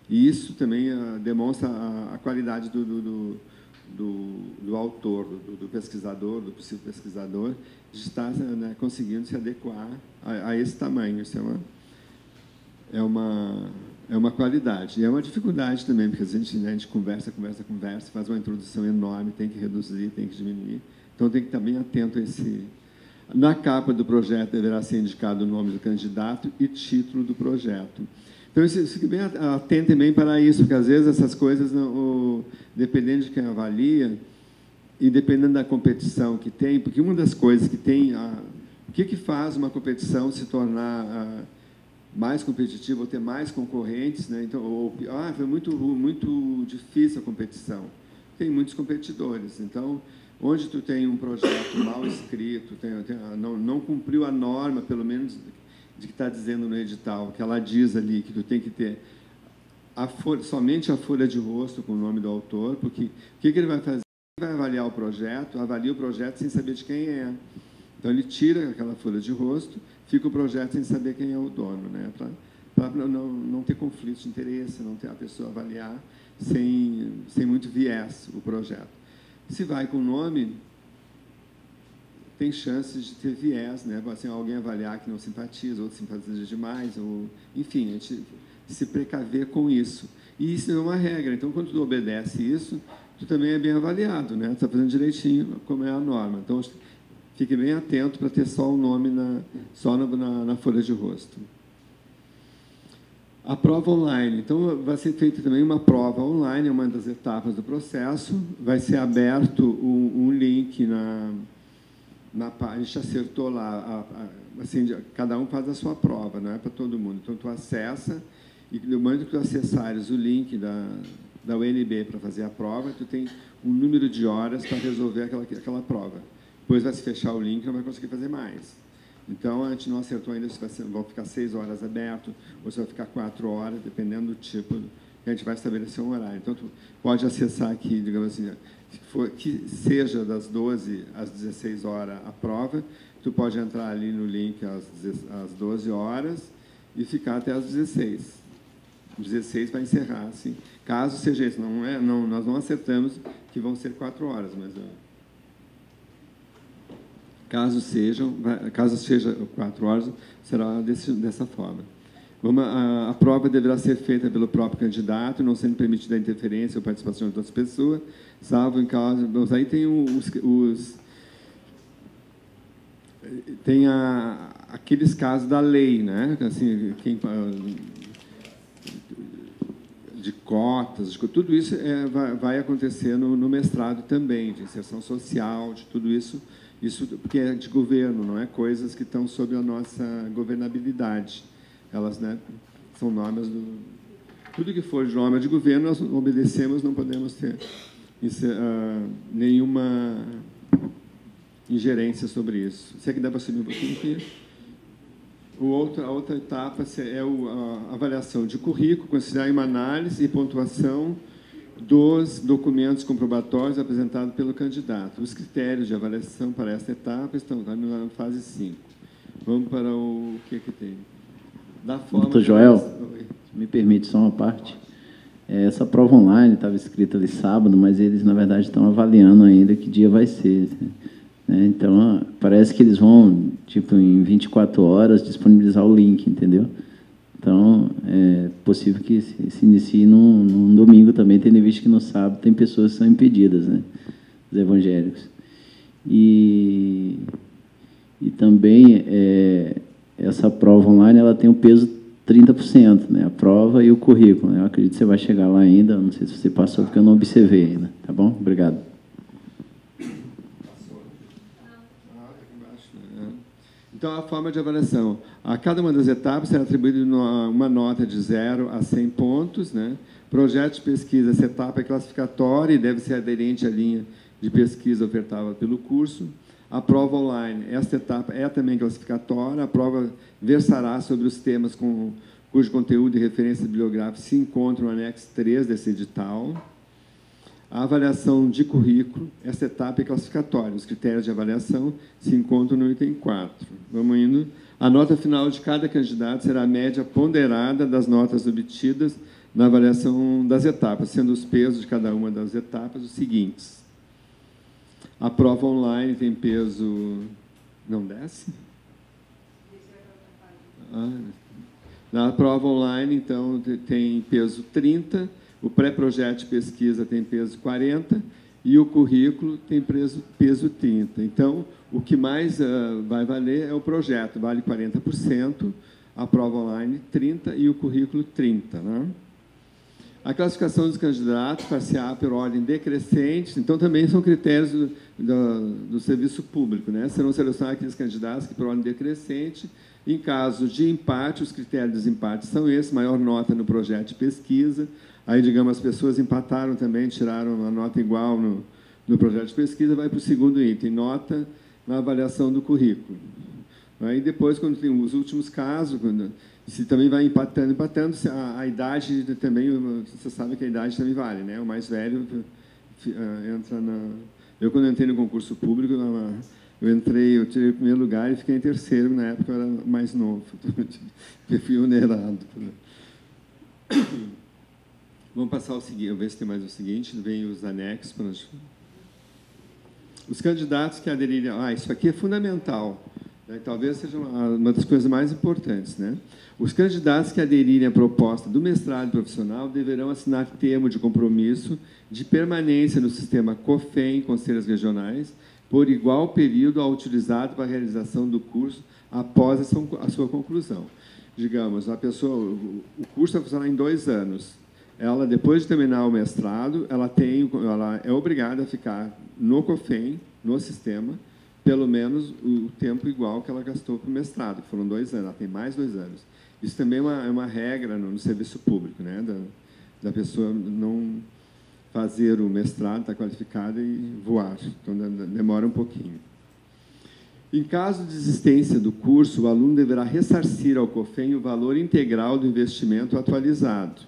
isso também demonstra a qualidade do autor, do pesquisador, do possível pesquisador, de estar, né, conseguindo se adequar a esse tamanho. Isso é uma qualidade. E é uma dificuldade também, porque a gente conversa, faz uma introdução enorme, tem que reduzir, tem que diminuir. Então, tem que estar bem atento a esse... Na capa do projeto deverá ser indicado o nome do candidato e título do projeto. Então, fique bem atento também para isso, porque, às vezes, essas coisas, dependendo de quem avalia e dependendo da competição que tem, porque uma das coisas que tem... o que faz uma competição se tornar mais competitiva ou ter mais concorrentes, né? Então, foi muito difícil a competição. Tem muitos competidores. Então, onde tu tem um projeto mal escrito, não cumpriu a norma, pelo menos, de que está dizendo no edital, que ela diz ali que tu tem que ter somente a folha de rosto com o nome do autor, porque o que ele vai fazer? Ele vai avaliar o projeto, avalia o projeto sem saber de quem é. Então, ele tira aquela folha de rosto, fica o projeto sem saber quem é o dono, né? Para não ter conflito de interesse, não ter a pessoa avaliar sem muito viés o projeto. Se vai com o nome, tem chances de ter viés, né? Assim, alguém avaliar que não simpatiza, outro simpatiza demais, ou, enfim, a gente se precaver com isso. E isso é uma regra. Então, quando tu obedece isso, tu também é bem avaliado, né? Tu está fazendo direitinho como é a norma. Então, fique bem atento para ter só o nome na folha de rosto. A prova online. Então, vai ser feita também uma prova online, é uma das etapas do processo. Vai ser aberto um link na página, a gente acertou lá, assim, cada um faz a sua prova, não é para todo mundo. Então, tu acessa, e no momento que tu acessares o link da UNB para fazer a prova, tu tem um número de horas para resolver aquela prova. Depois vai se fechar o link, não vai conseguir fazer mais. Então, a gente não acertou ainda se vão ficar 6 horas aberto ou se vai ficar 4 horas, dependendo do tipo, a gente vai estabelecer um horário. Então, tu pode acessar aqui, digamos assim, que seja das 12 às 16 horas a prova, tu pode entrar ali no link às 12 horas e ficar até às 16. 16 vai encerrar, assim. Caso seja isso, nós não acertamos que vão ser 4 horas, mas... Caso seja 4 horas, será dessa forma. A prova deverá ser feita pelo próprio candidato, não sendo permitida a interferência ou participação de outras pessoas, salvo em caso... Aí tem aqueles casos da lei, né? Assim, de cotas, tudo isso vai acontecer no mestrado também, de inserção social, de tudo isso. Isso porque é de governo, não é coisas que estão sob a nossa governabilidade. Elas, né, são normas do... Tudo que for de norma de governo, nós obedecemos, não podemos ter nenhuma ingerência sobre isso. Se é que dá para subir um pouquinho aqui. A outra etapa é a avaliação de currículo, considerar uma análise e pontuação dos documentos comprobatórios apresentados pelo candidato. Os critérios de avaliação para esta etapa estão na fase 5. Vamos para o que tem. Da forma... Doutor Joel, me permite só uma parte. Essa prova online estava escrita ali sábado, mas eles, na verdade, estão avaliando ainda que dia vai ser. Né? Então, parece que eles vão, tipo, em 24 horas, disponibilizar o link, entendeu? Então, é possível que se inicie num domingo também, tendo em vista que no sábado tem pessoas que são impedidas, né? Os evangélicos. E também, essa prova online ela tem um peso 30%, né? A prova e o currículo, né? Eu acredito que você vai chegar lá ainda, não sei se você passou, porque eu não observei ainda, tá bom? Obrigado. Então, a forma de avaliação. A cada uma das etapas será atribuída uma nota de 0 a 100 pontos. Né? Projeto de pesquisa, essa etapa é classificatória e deve ser aderente à linha de pesquisa ofertada pelo curso. A prova online, esta etapa é também classificatória. A prova versará sobre os temas cujo conteúdo e referência bibliográfica se encontram no anexo 3 desse edital. A avaliação de currículo, essa etapa é classificatória. Os critérios de avaliação se encontram no item 4. Vamos indo. A nota final de cada candidato será a média ponderada das notas obtidas na avaliação das etapas, sendo os pesos de cada uma das etapas os seguintes. A prova online tem peso... Não desce? Na prova online, então, tem peso 30, o pré-projeto de pesquisa tem peso 40 e o currículo tem peso 30. Então, o que mais vai valer é o projeto, vale 40%, a prova online 30% e o currículo 30%. Né? A classificação dos candidatos far-se-á por ordem decrescente, então também são critérios do serviço público. Né? Serão selecionados aqueles candidatos que, por ordem decrescente, em caso de empate, os critérios de desempate são esses: maior nota no projeto de pesquisa. Aí, digamos, as pessoas empataram também, tiraram uma nota igual no projeto de pesquisa, vai para o segundo item, nota na avaliação do currículo. Aí, depois, quando tem os últimos casos, se também vai empatando, a idade também, você sabe que a idade também vale, né? O mais velho entra na... Eu, quando entrei no concurso público, eu tirei o primeiro lugar e fiquei em terceiro, na época eu era mais novo, eu fui onerado. Vamos passar o seguinte, eu ver se tem mais o seguinte, vem os anexos. Os candidatos que aderirem... isso aqui é fundamental, né? Talvez seja uma das coisas mais importantes. Né? Os candidatos que aderirem à proposta do mestrado profissional deverão assinar termo de compromisso de permanência no sistema COFEM, Conselhos Regionais, por igual período ao utilizado para a realização do curso após a sua conclusão. Digamos, o curso vai funcionar em 2 anos. Ela, depois de terminar o mestrado, ela é obrigada a ficar no COFEM, no sistema, pelo menos o tempo igual que ela gastou para o mestrado, que foram 2 anos, ela tem mais 2 anos. Isso também é uma regra no serviço público, né? da pessoa não fazer o mestrado, estar qualificada e voar. Então, demora um pouquinho. Em caso de desistência do curso, o aluno deverá ressarcir ao COFEM o valor integral do investimento atualizado.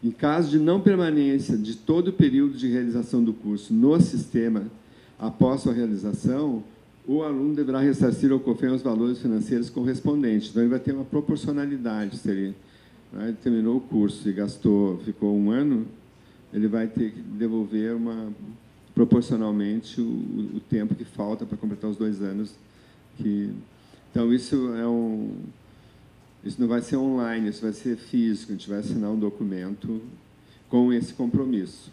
Em caso de não permanência de todo o período de realização do curso no sistema após sua realização, o aluno deverá ressarcir ao COFEM os valores financeiros correspondentes. Então, ele vai ter uma proporcionalidade. Se ele terminou o curso e ficou 1 ano, ele vai ter que devolver proporcionalmente o tempo que falta para completar os 2 anos. Então, isso não vai ser online, isso vai ser físico. A gente vai assinar um documento com esse compromisso,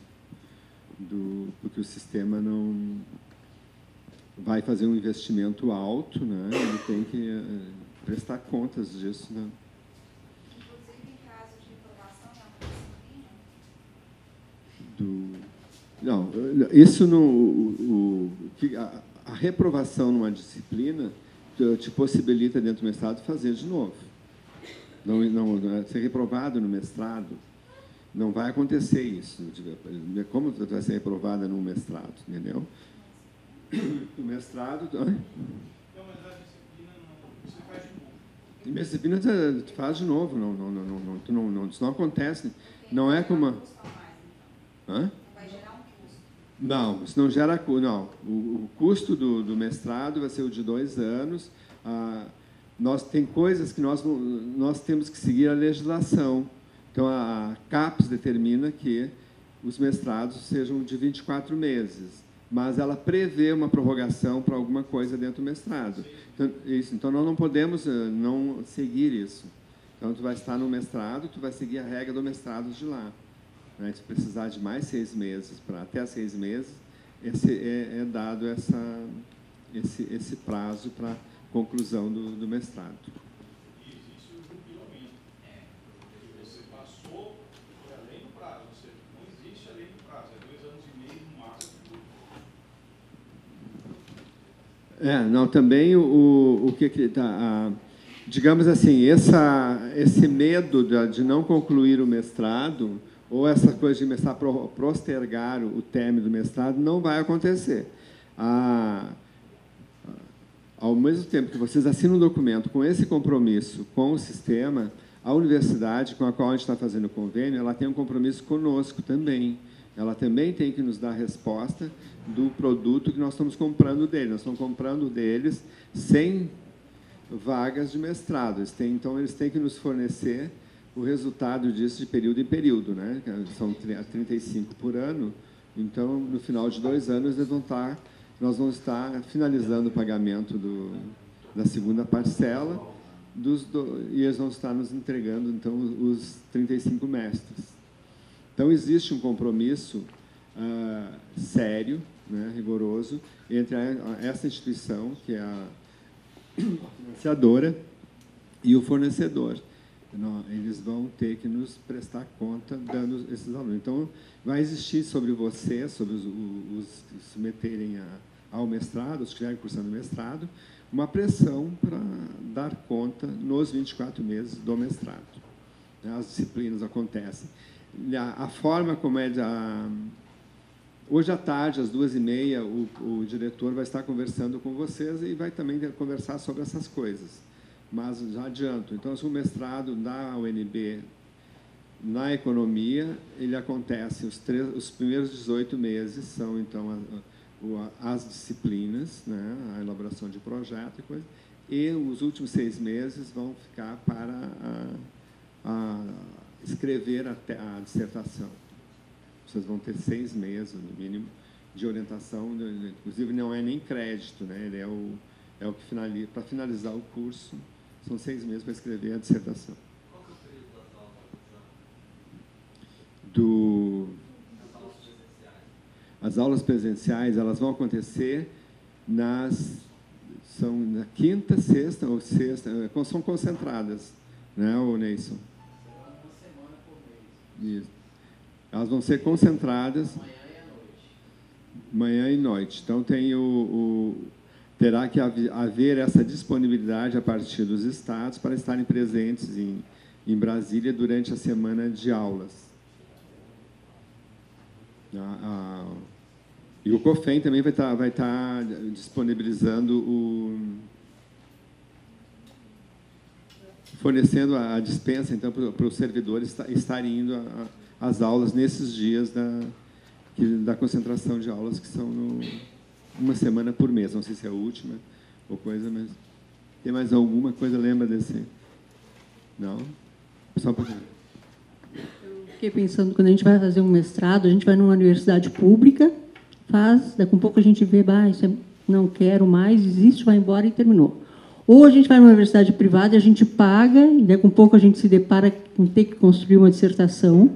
porque o sistema não vai fazer um investimento alto, né? Ele tem que prestar contas disso. Né? Inclusive, em caso de reprovação, Não, isso não... A reprovação numa disciplina te possibilita, dentro do mestrado, fazer de novo. Não, ser reprovado no mestrado, não vai acontecer isso. Como você vai ser reprovada no mestrado, entendeu? O mestrado... Não, mas a disciplina você faz de novo. A disciplina você faz de novo. Isso não acontece. Não é como... Hã? vai gerar um custo. Não, isso não gera custo. Não. O custo do mestrado vai ser o de 2 anos. Tem coisas que nós temos que seguir a legislação. Então, a CAPES determina que os mestrados sejam de 24 meses, mas ela prevê uma prorrogação para alguma coisa dentro do mestrado. Então, nós não podemos não seguir isso. Então, tu vai estar no mestrado, tu vai seguir a regra do mestrado de lá. Né? Se precisar de mais 6 meses, até 6 meses, é dado esse prazo para conclusão do mestrado. foi além do prazo, ou seja, não existe além do prazo, é 2 anos e meio no máximo. Não, também o que está... digamos assim, esse medo de não concluir o mestrado, ou essa coisa de começar a postergar o término do mestrado, não vai acontecer. Ao mesmo tempo que vocês assinam um documento com esse compromisso com o sistema, a universidade com a qual a gente está fazendo o convênio, ela tem um compromisso conosco também. Ela também tem que nos dar resposta do produto que nós estamos comprando deles. Nós estamos comprando deles 100 vagas de mestrado. Então, eles têm que nos fornecer o resultado disso de período em período, né? São 35 por ano. Então, no final de 2 anos, nós vamos estar finalizando o pagamento da segunda parcela e eles vão estar nos entregando, então, os 35 mestres. Então, existe um compromisso sério, né, rigoroso, entre essa instituição, que é a financiadora, e o fornecedor. Eles vão ter que nos prestar conta dando esses alunos. Então, vai existir sobre vocês, sobre os que se submeterem ao mestrado, os que estiverem cursando mestrado, uma pressão para dar conta nos 24 meses do mestrado. As disciplinas acontecem. A forma como é... Hoje à tarde, às 2h30, o diretor vai estar conversando com vocês e vai também conversar sobre essas coisas. Mas já adianto. Então, o mestrado da UNB na economia, ele acontece, os primeiros 18 meses são, então, as disciplinas, né, a elaboração de projeto e coisa, e os últimos 6 meses vão ficar para escrever a dissertação. Vocês vão ter 6 meses, no mínimo, de orientação, inclusive não é nem crédito, né, ele é o que finaliza, para finalizar o curso, são 6 meses para escrever a dissertação. Qual que é o período das aulas presenciais? As aulas presenciais, elas vão acontecer são na quinta, sexta ou sexta, são concentradas, né, Neison? Será uma semana por mês. Isso. Elas vão ser concentradas manhã e noite. Então, terá que haver essa disponibilidade a partir dos estados para estarem presentes em Brasília durante a semana de aulas. E o COFEM também vai estar disponibilizando fornecendo a dispensa, então, para os servidores estarem indo às aulas nesses dias da concentração de aulas, que são uma semana por mês. Não sei se é a última ou coisa, mas... Tem mais alguma coisa? Lembra desse? Não? Só um pouquinho. Eu fiquei pensando, quando a gente vai fazer um mestrado, a gente vai numa universidade pública, daqui a pouco a gente vê, isso não quero mais, desiste, vai embora e terminou. Ou a gente vai numa universidade privada e a gente paga, e daqui a pouco a gente se depara com ter que construir uma dissertação,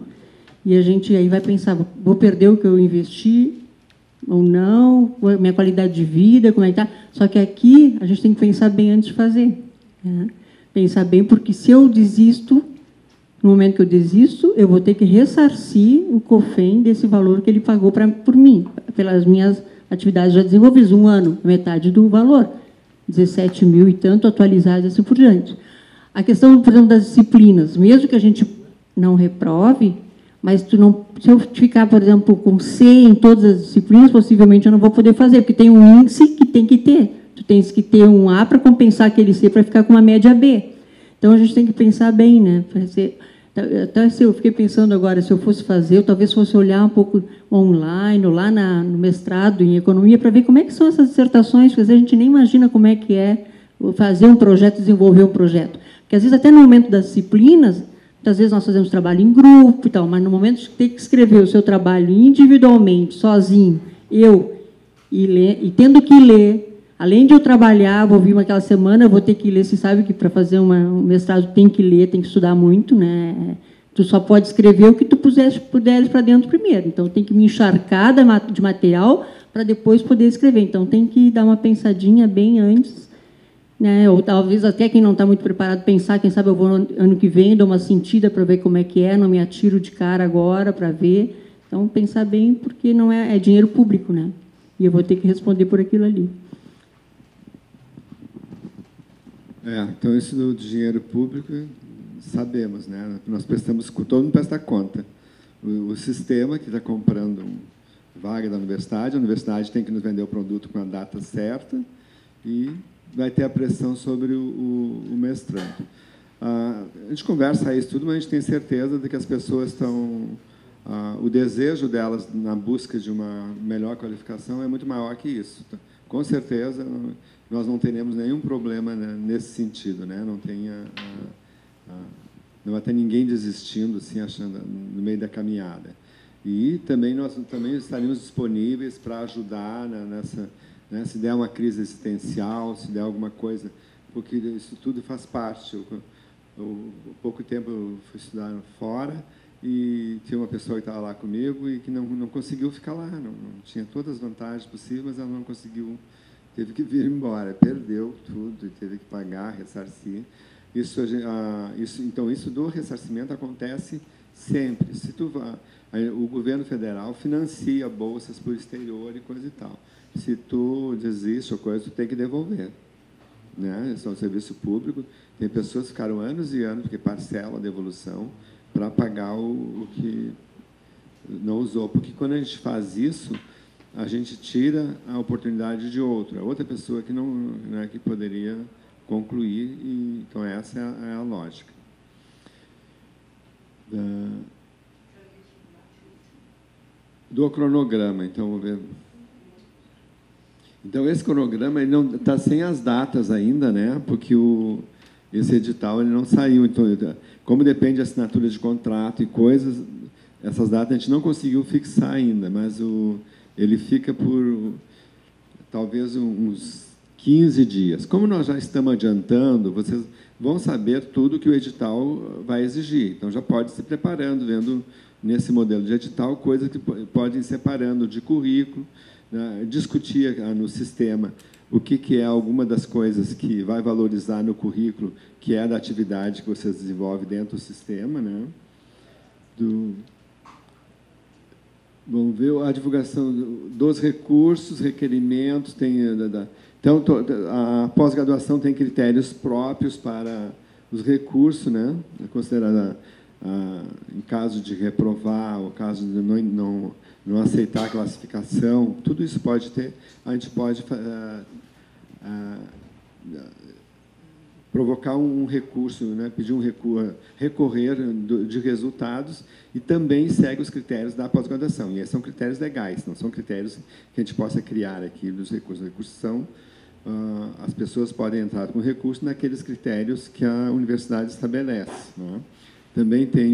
e a gente aí vai pensar, vou perder o que eu investi ou não, minha qualidade de vida, como é que está. Só que aqui a gente tem que pensar bem antes de fazer. Né? Pensar bem, porque se eu desisto, no momento que eu desisto, eu vou ter que ressarcir o COFEM desse valor que ele pagou por mim, pelas minhas atividades já desenvolvidas, 1 ano, metade do valor, 17 mil e tanto atualizados, assim por diante. A questão, por exemplo, das disciplinas, mesmo que a gente não reprove, mas se eu ficar, por exemplo, com C em todas as disciplinas, possivelmente eu não vou poder fazer, porque tem um índice que tem que ter. Tu tens que ter um A para compensar aquele C para ficar com uma média B. Então, a gente tem que pensar bem, né? Até se eu fiquei pensando agora, se eu fosse fazer, eu talvez fosse olhar um pouco online, ou lá no mestrado em economia, para ver como é que são essas dissertações, porque às vezes a gente nem imagina como é que é fazer um projeto, desenvolver um projeto. Porque, às vezes, até no momento das disciplinas, muitas vezes nós fazemos trabalho em grupo e tal, mas no momento de ter que escrever o seu trabalho individualmente, sozinho, e tendo que ler, além de eu trabalhar, vou vir aquela semana, eu vou ter que ler, você sabe que para fazer um mestrado tem que ler, tem que estudar muito, né? Tu só pode escrever o que tu puderes para dentro primeiro, então tem que me encharcar de material para depois poder escrever, então tem que dar uma pensadinha bem antes né? Ou talvez até quem não está muito preparado pensar, quem sabe eu vou ano que vem, dou uma sentida para ver como é que é, não me atiro de cara agora para ver. Então, pensar bem, porque não é dinheiro público, né? E eu vou ter que responder por aquilo ali. Então, isso do dinheiro público, sabemos, né? Nós prestamos, todo mundo presta conta. O sistema que está comprando vaga da universidade, a universidade tem que nos vender o produto com a data certa e vai ter a pressão sobre o mestrando. A gente conversa isso tudo, mas a gente tem certeza de que as pessoas estão... o desejo delas na busca de uma melhor qualificação é muito maior que isso. Com certeza, nós não teremos nenhum problema, né, nesse sentido, né? Não vai ter ninguém desistindo, assim, achando, no meio da caminhada. E também nós estaremos disponíveis para ajudar nessa, né, se der uma crise existencial, se der alguma coisa, porque isso tudo faz parte. Há pouco tempo eu fui estudar fora e tinha uma pessoa que estava lá comigo e que não conseguiu ficar lá, não tinha todas as vantagens possíveis, mas ela não conseguiu, teve que vir embora, perdeu tudo e teve que pagar, ressarcir. Então, isso do ressarcimento acontece sempre. O governo federal financia bolsas para o exterior e coisa e tal. Se tu desiste ou coisa, tu tem que devolver, né? Isso é um serviço público. Tem pessoas que ficaram anos e anos, porque parcelam a devolução, para pagar o que não usou. Porque, quando a gente faz isso, a gente tira a oportunidade de outra pessoa que não, né, que poderia concluir. Então, essa é a lógica. Do cronograma, então, vamos ver. Então, esse cronograma ele não está sem as datas ainda, né? Porque esse edital ele não saiu. Então, como depende da assinatura de contrato e coisas, essas datas a gente não conseguiu fixar ainda, mas ele fica por talvez uns 15 dias. Como nós já estamos adiantando, vocês vão saber tudo que o edital vai exigir. Então, já pode se preparando, vendo nesse modelo de edital coisas que podem ir separando de currículo, né, discutir no sistema o que é alguma das coisas que vai valorizar no currículo, que é da atividade que você desenvolve dentro do sistema, né? Vamos ver a divulgação dos recursos, requerimentos. Então, a pós-graduação tem critérios próprios para os recursos, né? Considerada em caso de reprovar, ou caso de não aceitar a classificação, tudo isso pode ter, a gente pode provocar um recurso, né, pedir um recurso, recorrer de resultados, e também segue os critérios da pós-graduação. E esses são critérios legais, não são critérios que a gente possa criar aqui dos recursos. Os recursos são, as pessoas podem entrar com recurso naqueles critérios que a universidade estabelece, né? Também tem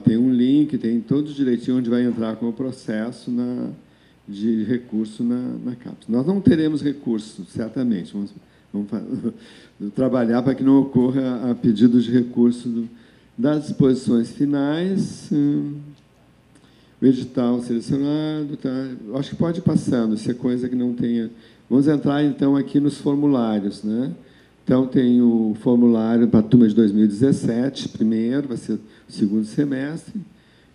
tem um link, tem todos direitinho onde vai entrar com o processo de recurso na CAPES. Nós não teremos recurso, certamente. Vamos trabalhar para que não ocorra a pedido de recurso das disposições finais. O edital selecionado. Tá? Acho que pode ir passando, se é coisa que não tenha... Vamos entrar, então, aqui nos formulários, né? Então, tem o formulário para a turma de 2017, primeiro, vai ser o segundo semestre.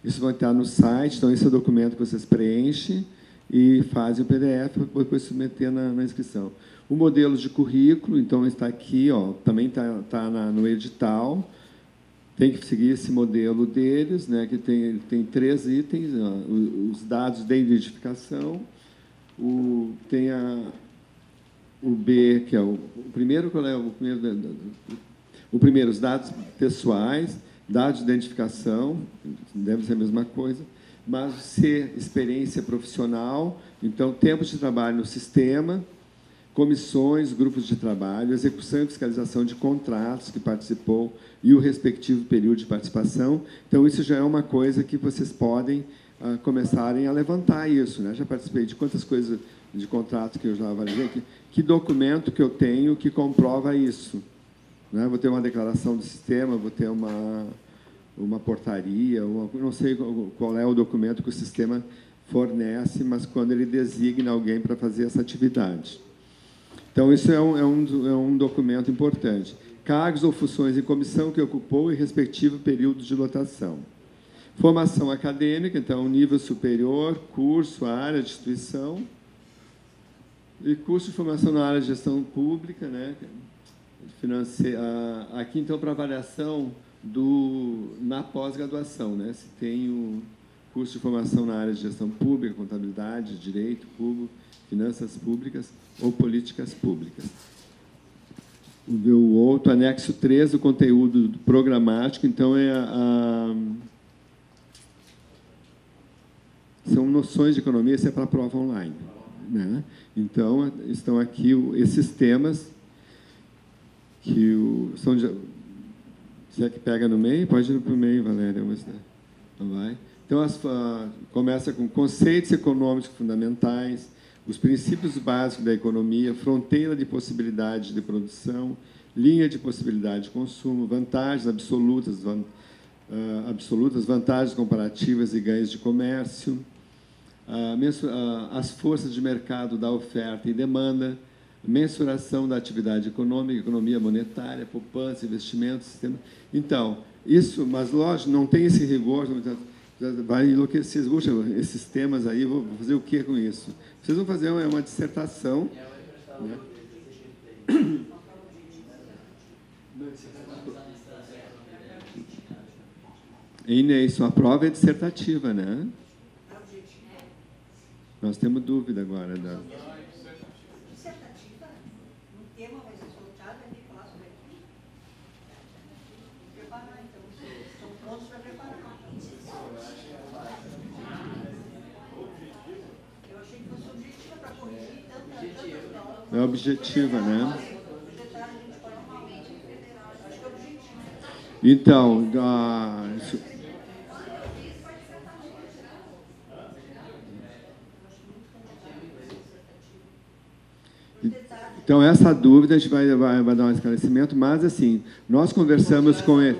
Isso vai estar no site, então, esse é o documento que vocês preenchem e fazem o PDF para depois submeter na inscrição. O modelo de currículo, então, está aqui, também está no edital. Tem que seguir esse modelo deles, né, que tem 3 itens, os dados de identificação, tem o B, que é o primeiro, qual é o primeiro? O primeiro, os dados pessoais, dados de identificação, deve ser a mesma coisa, mas C, experiência profissional, então, tempo de trabalho no sistema, comissões, grupos de trabalho, execução e fiscalização de contratos que participou e o respectivo período de participação. Então, isso já é uma coisa que vocês podem começarem a levantar isso, né? Já participei de quantas coisas de contrato que eu já avaliei, que documento que eu tenho que comprova isso, né? Vou ter uma declaração do sistema, vou ter uma portaria, não sei qual é o documento que o sistema fornece, mas quando ele designa alguém para fazer essa atividade. Então, isso é um documento importante. Cargos ou funções em comissão que ocupou e respectivo período de lotação. Formação acadêmica, então, nível superior, curso, área de instituição. E curso de formação na área de gestão pública, né? Aqui, então, para avaliação na pós-graduação, né? Se tem o curso de formação na área de gestão pública, contabilidade, direito público, finanças públicas ou políticas públicas. O outro, anexo 3, o conteúdo programático, então, são noções de economia, isso é para a prova online, né? Então, estão aqui esses temas que são de... Se é que pega no meio, pode ir para o meio, Valéria. Não vai? Então, começa com conceitos econômicos fundamentais, os princípios básicos da economia, fronteira de possibilidade de produção, linha de possibilidade de consumo, vantagens absolutas, vantagens comparativas e ganhos de comércio, as forças de mercado da oferta e demanda, mensuração da atividade econômica, economia monetária, poupança, investimentos, sistema. Então, isso, mas lógico, não tem esse rigor, vai enlouquecer. Esses temas aí, vou fazer o que com isso? Vocês vão fazer uma dissertação. Né? Isso, a prova é dissertativa, né? Nós temos dúvida agora. Dissertativa? Um tema vai ser soltado e tem que falar sobre aquilo? Preparar, então. Estão prontos para preparar. Eu achei que fosse objetiva para corrigir tantas. É objetiva, né? Então, então, essa dúvida a gente vai dar um esclarecimento, mas, assim, nós conversamos com ele.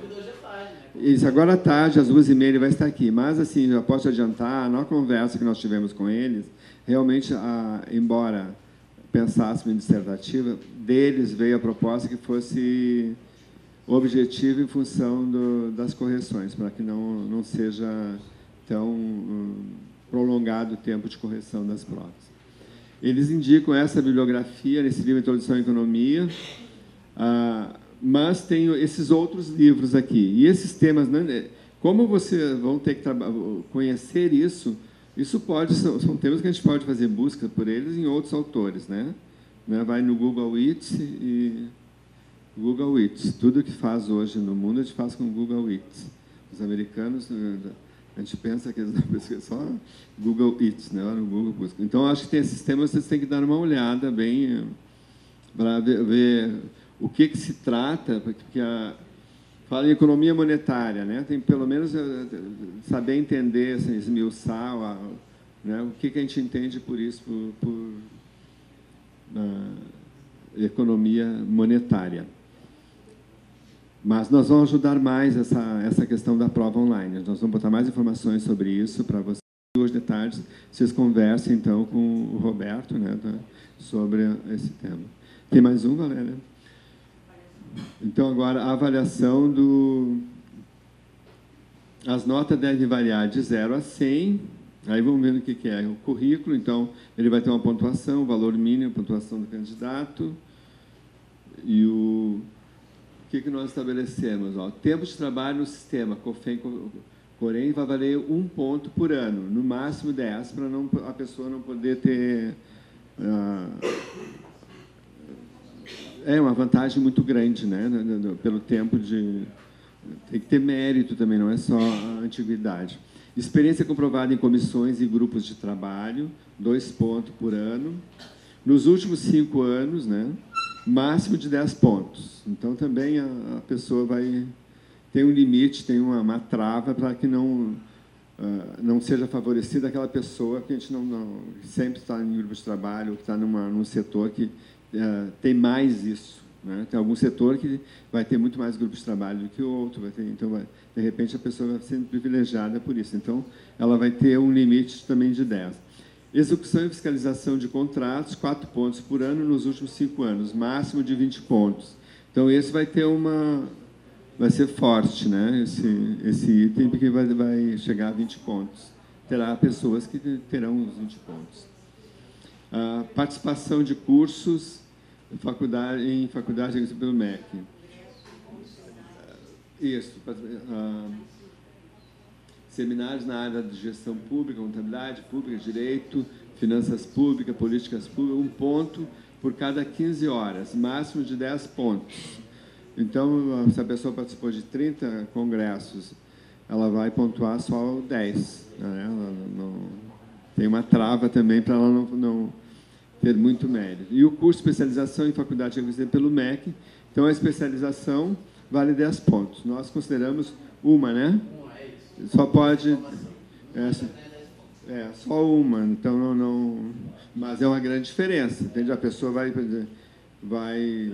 Isso, agora à tarde, às 2h30, ele vai estar aqui. Mas, assim, já posso adiantar, na conversa que nós tivemos com eles, realmente, embora pensássemos em dissertativa, deles veio a proposta que fosse objetivo em função das correções, para que não seja tão prolongado o tempo de correção das provas. Eles indicam essa bibliografia nesse livro Introdução à Economia, mas tem esses outros livros aqui. E esses temas, né, como vocês vão ter que conhecer isso são temas que a gente pode fazer busca por eles em outros autores, né? Vai no Google Eats e Google Eats. Tudo que faz hoje no mundo, a gente faz com Google Eats. Os americanos, a gente pensa que eles não pesquisam só Google Eats, né? No Google Busca. Então, acho que tem esses temas, vocês têm que dar uma olhada bem para ver o que se trata, porque fala em economia monetária, né? Tem pelo menos saber entender, assim, esmiuçar, né? O que a gente entende por isso, por economia monetária. Mas nós vamos ajudar mais essa questão da prova online. Nós vamos botar mais informações sobre isso para vocês. Hoje de tarde, vocês conversem, então, com o Roberto, né, sobre esse tema. Tem mais um, Valéria? Então, agora, a avaliação as notas devem variar de 0 a 100. Aí vamos ver o que é o currículo. Então, ele vai ter uma pontuação, o valor mínimo, a pontuação do candidato. E o que nós estabelecemos? Tempo de trabalho no sistema, COFEM, porém, vai valer 1 ponto por ano, no máximo 10, para a pessoa não poder ter... uma vantagem muito grande, né? Pelo tempo de... Tem que ter mérito também, não é só a antiguidade. Experiência comprovada em comissões e grupos de trabalho, 2 pontos por ano. Nos últimos 5 anos, né? Máximo de 10 pontos. Então, também a pessoa vai ter um limite, tem uma trava para que não seja favorecida aquela pessoa que a gente não sempre está em grupo de trabalho, ou que está num setor que tem mais isso, né? Tem algum setor que vai ter muito mais grupos de trabalho do que o outro. Então, de repente, a pessoa vai ser privilegiada por isso. Então, ela vai ter um limite também de 10. Execução e fiscalização de contratos, 4 pontos por ano nos últimos 5 anos, máximo de 20 pontos. Então, esse vai ter vai ser forte, né? Esse item, porque vai chegar a 20 pontos. Terá pessoas que terão os 20 pontos. A participação de cursos em faculdade pelo MEC. Isso. Seminários na área de gestão pública, contabilidade pública, direito, finanças públicas, políticas públicas, 1 ponto por cada 15 horas, máximo de 10 pontos. Então, se a pessoa participou de 30 congressos, ela vai pontuar só 10. Né? Ela não, tem uma trava também para ela não ter muito mérito. E o curso de especialização em faculdade reconhecida pelo MEC, então a especialização vale 10 pontos. Nós consideramos uma, né? Só pode... só uma, então não... Mas é uma grande diferença, entende? A pessoa vai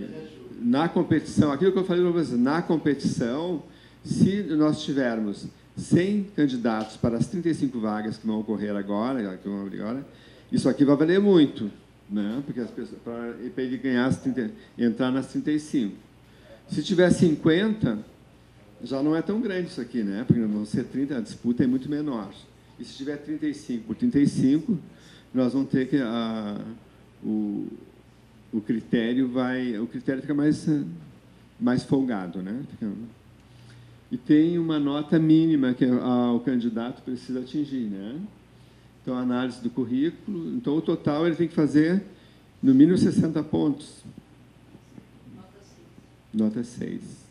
na competição, aquilo que eu falei para vocês, na competição, se nós tivermos 100 candidatos para as 35 vagas que vão ocorrer agora, isso aqui vai valer muito, né? Porque as pessoas, para ele ganhar entrar nas 35. Se tiver 50, já não é tão grande isso aqui, né? Porque vão ser 30, a disputa é muito menor. E se tiver 35 por 35, nós vamos ter que o critério fica mais folgado, né? E tem uma nota mínima que o candidato precisa atingir, né? Então, a análise do currículo. Então, o total ele tem que fazer, no mínimo, 60 pontos. Nota 6.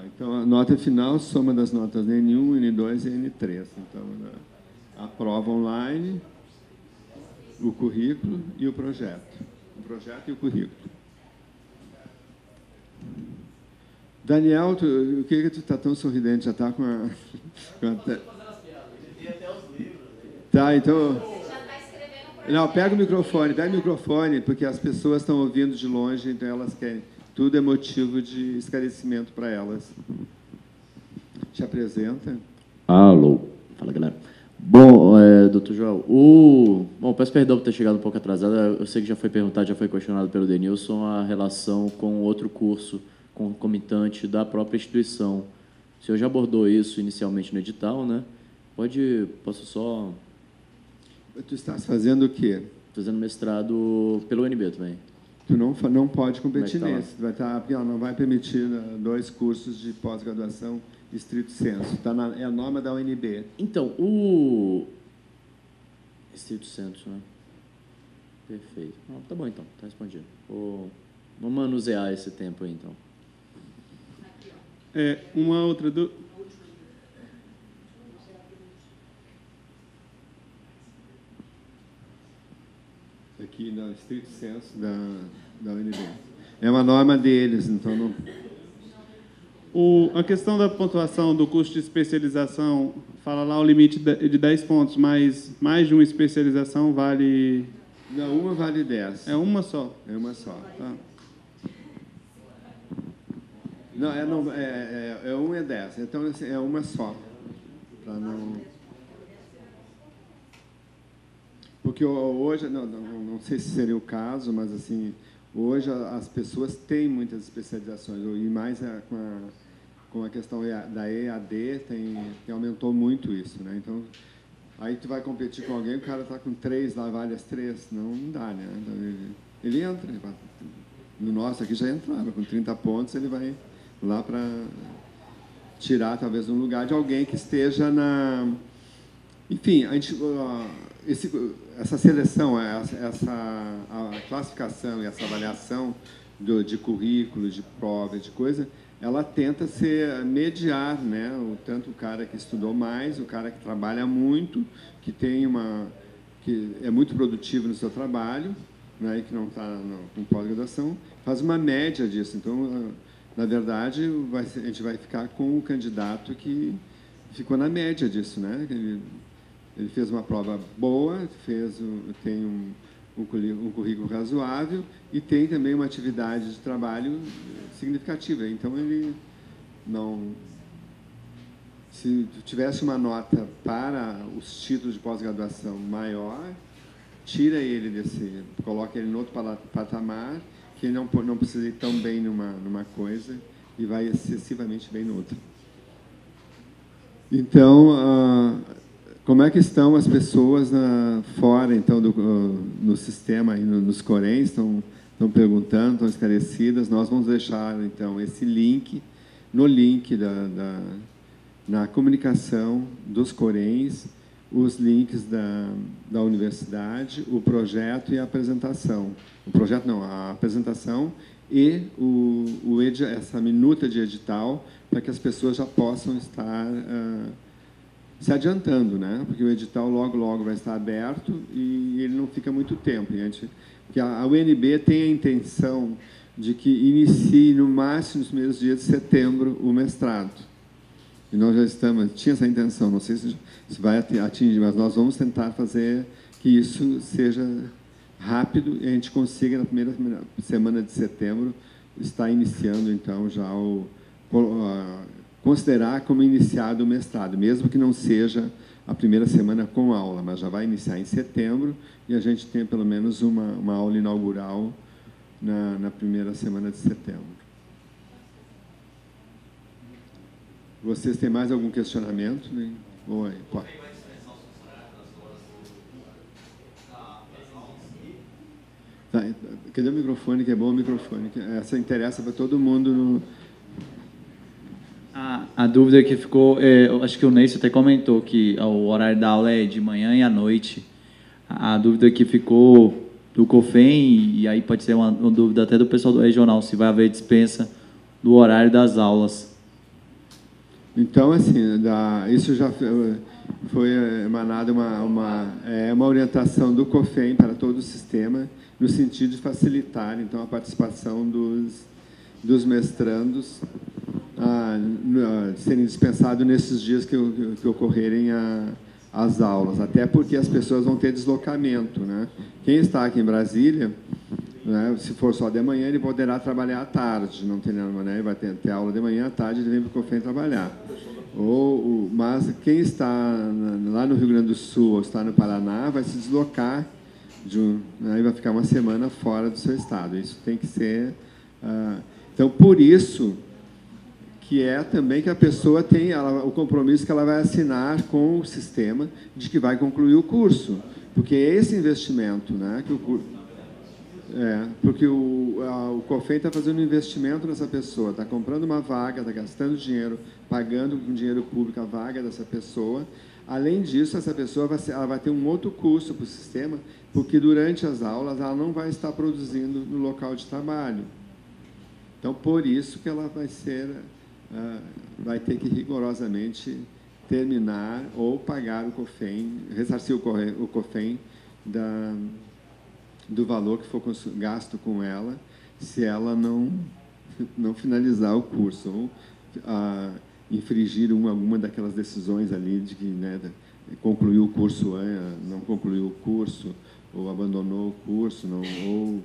Então, a nota final, soma das notas N1, N2 e N3. Então, a prova online, o currículo e o projeto. O projeto e o currículo. Daniel, o que tu está tão sorridente? Já está com a... Tá, então... Não, pega o microfone, porque as pessoas estão ouvindo de longe, então elas querem... Tudo é motivo de esclarecimento para elas. Te apresenta. Alô. Fala, galera. Bom, doutor João, bom, peço perdão por ter chegado um pouco atrasado. Eu sei que já foi perguntado, já foi questionado pelo Denilson a relação com outro curso concomitante da própria instituição. O senhor já abordou isso inicialmente no edital, né? Posso só... Tu estás fazendo o quê? Fazendo mestrado pelo UNB também. Tu não pode competir nesse. Vai estar, porque ela não vai permitir 2 cursos de pós-graduação estrito sensu. É a norma da UNB. Então, o estrito sensu, né? Perfeito. Tá bom, então. Tá respondido. Vamos manusear esse tempo aí, então. Uma outra dúvida. Aqui no estrito sensu da UNB. É uma norma deles, então não... A questão da pontuação do curso de especialização, fala lá o limite de 10 pontos, mas mais de uma especialização vale... Não, uma vale 10. É uma só? É uma só. Tá. Não, é 1 e 10. Então, assim, é uma só. Para não... Porque hoje, não sei se seria o caso, mas assim, hoje as pessoas têm muitas especializações, e mais com a questão da EAD, aumentou muito isso, né? Então, aí tu vai competir com alguém, o cara está com 3 lá, vale as 3, não dá, né? Então, ele entra, no nosso aqui já entrava, com 30 pontos ele vai lá para tirar talvez um lugar de alguém que esteja na... Enfim, a gente... essa seleção, a classificação e essa avaliação de currículo, de prova, de coisa, ela tenta mediar, né? Tanto o cara que estudou mais, o cara que trabalha muito, que é muito produtivo no seu trabalho, né? E que não está com pós-graduação, faz uma média disso. Então, na verdade, a gente vai ficar com o candidato que ficou na média disso, né? Ele fez uma prova boa, tem um currículo razoável e tem também uma atividade de trabalho significativa. Então, ele não... se tu tivesse uma nota para os títulos de pós-graduação maior, tira ele desse, coloca ele em outro patamar, que ele não precisa ir tão bem numa coisa e vai excessivamente bem no outro. Então, como é que estão as pessoas fora, então, no sistema, aí, nos Coréns, estão perguntando, estão esclarecidas. Nós vamos deixar, então, esse link, no link na comunicação dos Coréns, os links da universidade, o projeto e a apresentação. O projeto não, a apresentação e essa minuta de edital, para que as pessoas já possam estar se adiantando, né? Porque o edital logo vai estar aberto e ele não fica muito tempo. Porque a UNB tem a intenção de que inicie, no máximo, nos primeiros dias de setembro, o mestrado. E nós já tinha essa intenção, não sei se vai atingir, mas nós vamos tentar fazer que isso seja rápido e a gente consiga, na primeira semana de setembro, estar iniciando, então, já considerar como iniciado o mestrado, mesmo que não seja a primeira semana com aula, mas já vai iniciar em setembro e a gente tem, pelo menos, uma aula inaugural na primeira semana de setembro. Vocês têm mais algum questionamento? Oi, pode. Tá, cadê o microfone? Que é bom o microfone. Essa interessa para todo mundo. A dúvida que ficou, eu acho que o Neyce até comentou que o horário da aula é de manhã e à noite. A dúvida que ficou do COFEN, e aí pode ser uma dúvida até do pessoal do regional, se vai haver dispensa do horário das aulas. Então, assim, isso já foi emanada uma orientação do COFEN para todo o sistema, no sentido de facilitar, então, a participação dos mestrandos serem dispensados nesses dias que ocorrerem as aulas, até porque as pessoas vão ter deslocamento, né? Quem está aqui em Brasília, né, se for só de manhã, ele poderá trabalhar à tarde, não tem nenhuma, né? Vai ter aula de manhã, à tarde ele vem para o COFEN trabalhar. Mas quem está lá no Rio Grande do Sul ou está no Paraná vai se deslocar, né, e vai ficar uma semana fora do seu estado. Isso tem que ser... então, por isso que é também que a pessoa tem o compromisso que ela vai assinar com o sistema de que vai concluir o curso, porque é esse investimento, né, que o curso... porque o COFEN está fazendo um investimento nessa pessoa, está comprando uma vaga, está gastando dinheiro, pagando com dinheiro público a vaga dessa pessoa. Além disso, essa pessoa ela vai ter um outro curso para o sistema, porque durante as aulas ela não vai estar produzindo no local de trabalho. Então, por isso que ela vai ter que rigorosamente terminar ou pagar o COFEN, ressarcir o COFEN do valor que for gasto com ela, se ela não finalizar o curso, ou infringir alguma daquelas decisões ali de que, né, concluiu o curso, não concluiu o curso, ou abandonou o curso, ou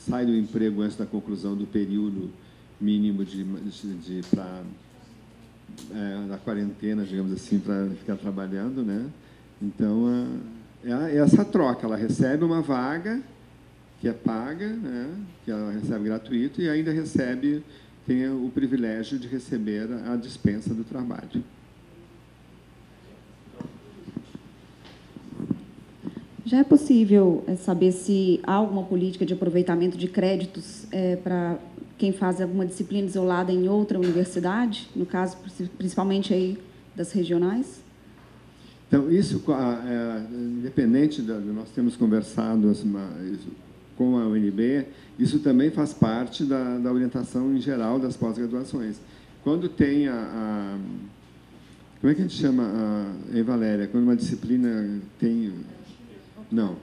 sai do emprego antes da conclusão do período mínimo da quarentena, digamos assim, para ficar trabalhando, né? Então, essa troca, ela recebe uma vaga que é paga, né, que ela recebe gratuito, e ainda tem o privilégio de receber a dispensa do trabalho. Já é possível saber se há alguma política de aproveitamento de créditos para quem faz alguma disciplina isolada em outra universidade, no caso, principalmente aí das regionais? Então, isso, independente nós temos conversado com a UNB, isso também faz parte da orientação em geral das pós-graduações. Quando tem como é que a gente chama, Valéria? Quando uma disciplina tem... Não.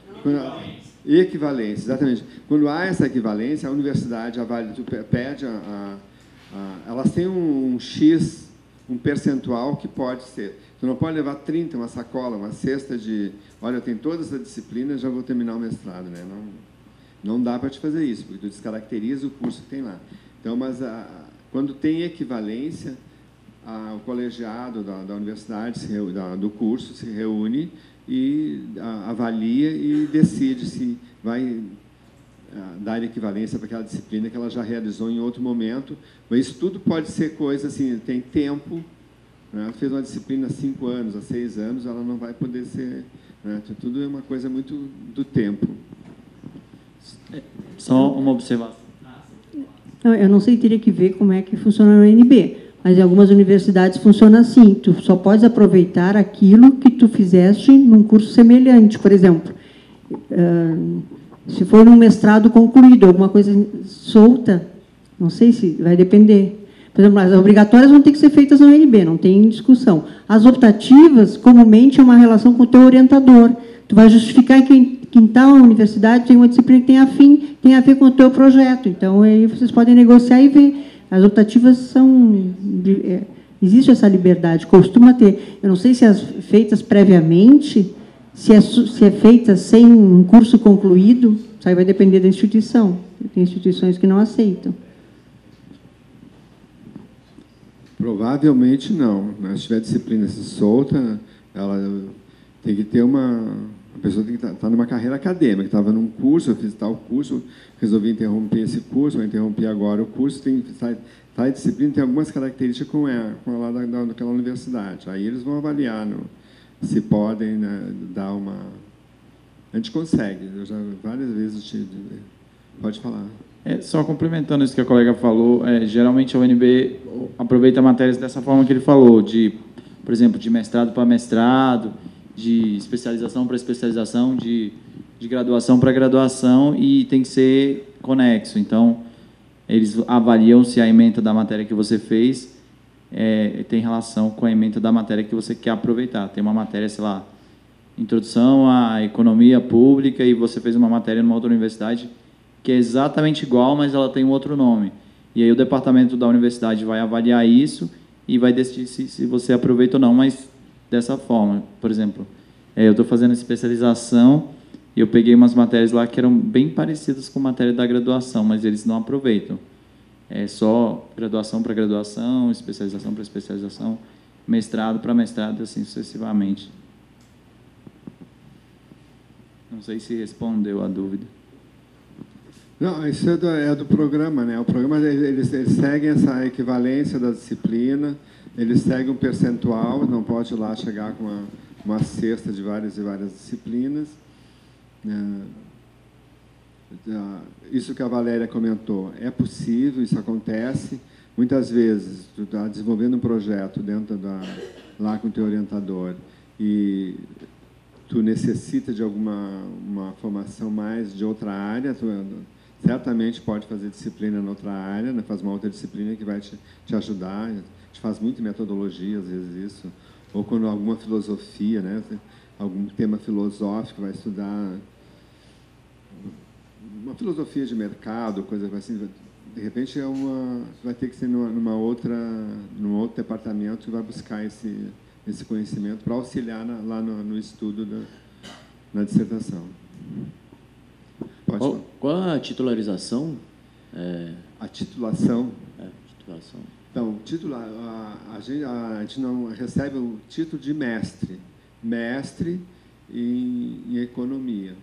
Equivalência, exatamente. Quando há essa equivalência, a universidade pede elas têm um X, um percentual que pode ser. Tu não pode levar 30, uma sacola, uma cesta de... Olha, eu tenho toda essa disciplina, já vou terminar o mestrado, né? Não dá para te fazer isso, porque tu descaracteriza o curso que tem lá. Então, mas quando tem equivalência, o colegiado da universidade, do curso, se reúne e avalia e decide se vai dar equivalência para aquela disciplina que ela já realizou em outro momento. Mas isso tudo pode ser coisa assim, tem tempo, né? Ela fez uma disciplina há 5 anos, há 6 anos, ela não vai poder ser... Né? Tudo é uma coisa muito do tempo. Só uma observação. Eu não sei, teria que ver como é que funciona no UNB, mas em algumas universidades funciona assim, tu só podes aproveitar aquilo que tu fizeste num curso semelhante, por exemplo. Se for um mestrado concluído, alguma coisa solta, não sei se vai depender. Por exemplo, as obrigatórias vão ter que ser feitas na UNB, não tem discussão. As optativas, comumente, é uma relação com o teu orientador. Tu vai justificar que em tal universidade tem uma disciplina que tem a ver com o teu projeto. Então, aí vocês podem negociar e ver. As optativas são... existe essa liberdade, costuma ter. Eu não sei se as feitas previamente, se é feita sem um curso concluído, isso aí vai depender da instituição. Tem instituições que não aceitam. Provavelmente não, né? Se tiver disciplina solta, ela tem que ter a pessoa tem que estar numa carreira acadêmica, estava num curso, eu fiz tal curso, resolvi interromper esse curso, vou interromper agora o curso, a disciplina tem algumas características com ela daquela universidade. Aí eles vão avaliar se podem, né, dar uma... A gente consegue, eu já várias vezes pode falar. Só complementando isso que a colega falou, geralmente a UNB aproveita matérias dessa forma que ele falou, por exemplo, de mestrado para mestrado, de especialização para especialização, de graduação para graduação, e tem que ser conexo. Então, eles avaliam se a ementa da matéria que você fez tem relação com a ementa da matéria que você quer aproveitar. Tem uma matéria, sei lá, introdução à economia pública, e você fez uma matéria numa outra universidade que é exatamente igual, mas ela tem um outro nome. E aí o departamento da universidade vai avaliar isso e vai decidir se você aproveita ou não, mas dessa forma. Por exemplo, eu estou fazendo especialização e eu peguei umas matérias lá que eram bem parecidas com matéria da graduação, mas eles não aproveitam. É só graduação para graduação, especialização para especialização, mestrado para mestrado, assim sucessivamente. Não sei se respondeu a dúvida. Não, isso é do programa, né? O programa, eles seguem essa equivalência da disciplina, eles seguem um percentual, não pode ir lá chegar com uma cesta de várias e várias disciplinas. Isso que a Valéria comentou, é possível, isso acontece. Muitas vezes, tu está desenvolvendo um projeto lá com o teu orientador e tu necessita de uma formação mais de outra área, tu certamente pode fazer disciplina em outra área, né? Faz uma outra disciplina que vai te ajudar. A gente faz muito metodologia, às vezes, isso. Ou quando alguma filosofia, né? Algum tema filosófico, vai estudar uma filosofia de mercado, coisa assim. De repente, vai ter que ser num outro departamento que vai buscar esse conhecimento para auxiliar lá no estudo na dissertação. Qual a titularização? A titulação? Titulação. Então, a gente não recebe o título de mestre em economia.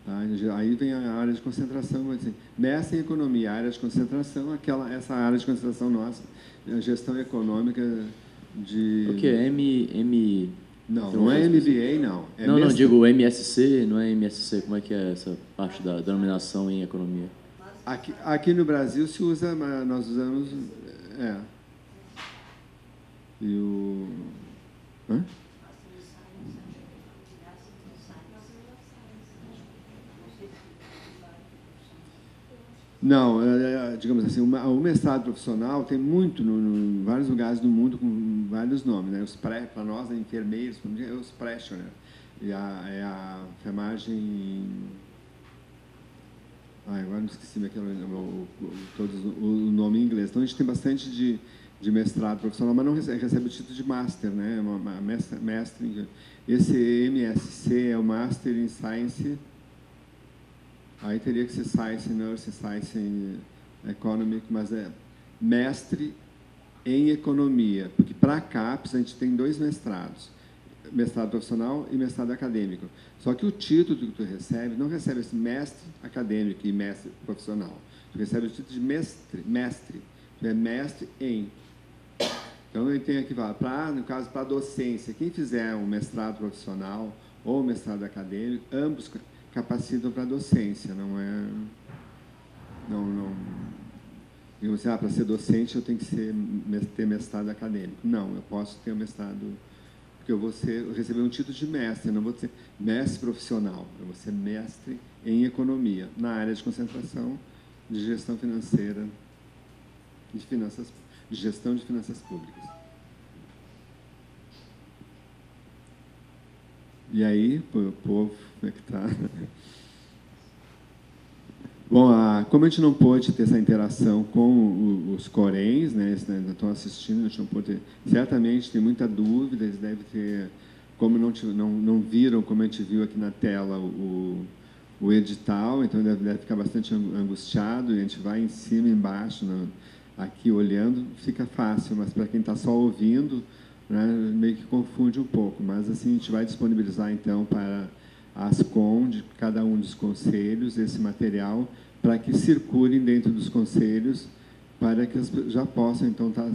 Tá? Aí vem a área de concentração, assim, mestre em economia, área de concentração, essa área de concentração nossa, a gestão econômica de... O que é M... Não é MBA, não. Não, digo MSc, não é MSc. Como é que é essa parte da denominação em economia? Aqui no Brasil se usa, nós usamos... E o... Hã? Não, digamos assim, o mestrado profissional tem muito, em vários lugares do mundo, com vários nomes, né? Para nós, enfermeiros, é os practitioner. E a enfermagem... agora não esqueci o nome em inglês. Então, a gente tem bastante de mestrado profissional, mas não recebe o título de master, né? Mestre. Esse MSc é o Master in Science... Aí teria que ser Science in Nursing, Science in Economic, mas é mestre em economia, porque para a CAPES a gente tem 2 mestrados, mestrado profissional e mestrado acadêmico. Só que o título que tu recebe, não recebe esse mestre acadêmico e mestre profissional. Tu recebe o título de mestre. Tu é mestre em. Então, eu tenho aqui, no caso, para a docência, quem fizer um mestrado profissional ou um mestrado acadêmico, ambos capacitam para a docência, não é... Digamos assim, para ser docente eu tenho que ter mestrado acadêmico. Não, eu posso ter um mestrado... Porque eu vou receber um título de mestre, eu não vou ser mestre profissional, eu vou ser mestre em economia, na área de concentração de gestão financeira, de gestão de finanças públicas. E aí, o povo, como é que está? Bom, como a gente não pôde ter essa interação com os coréns, né, eles ainda estão assistindo, a gente não pôde ter, certamente tem muita dúvida, eles devem ter, como não viram, como a gente viu aqui na tela, o edital, então deve ficar bastante angustiado, e a gente vai em cima e embaixo, aqui olhando, fica fácil, mas para quem está só ouvindo, né, meio que confunde um pouco, mas assim a gente vai disponibilizar então para a Ascom, de cada um dos conselhos, esse material, para que circulem dentro dos conselhos, para que já possam, então, estar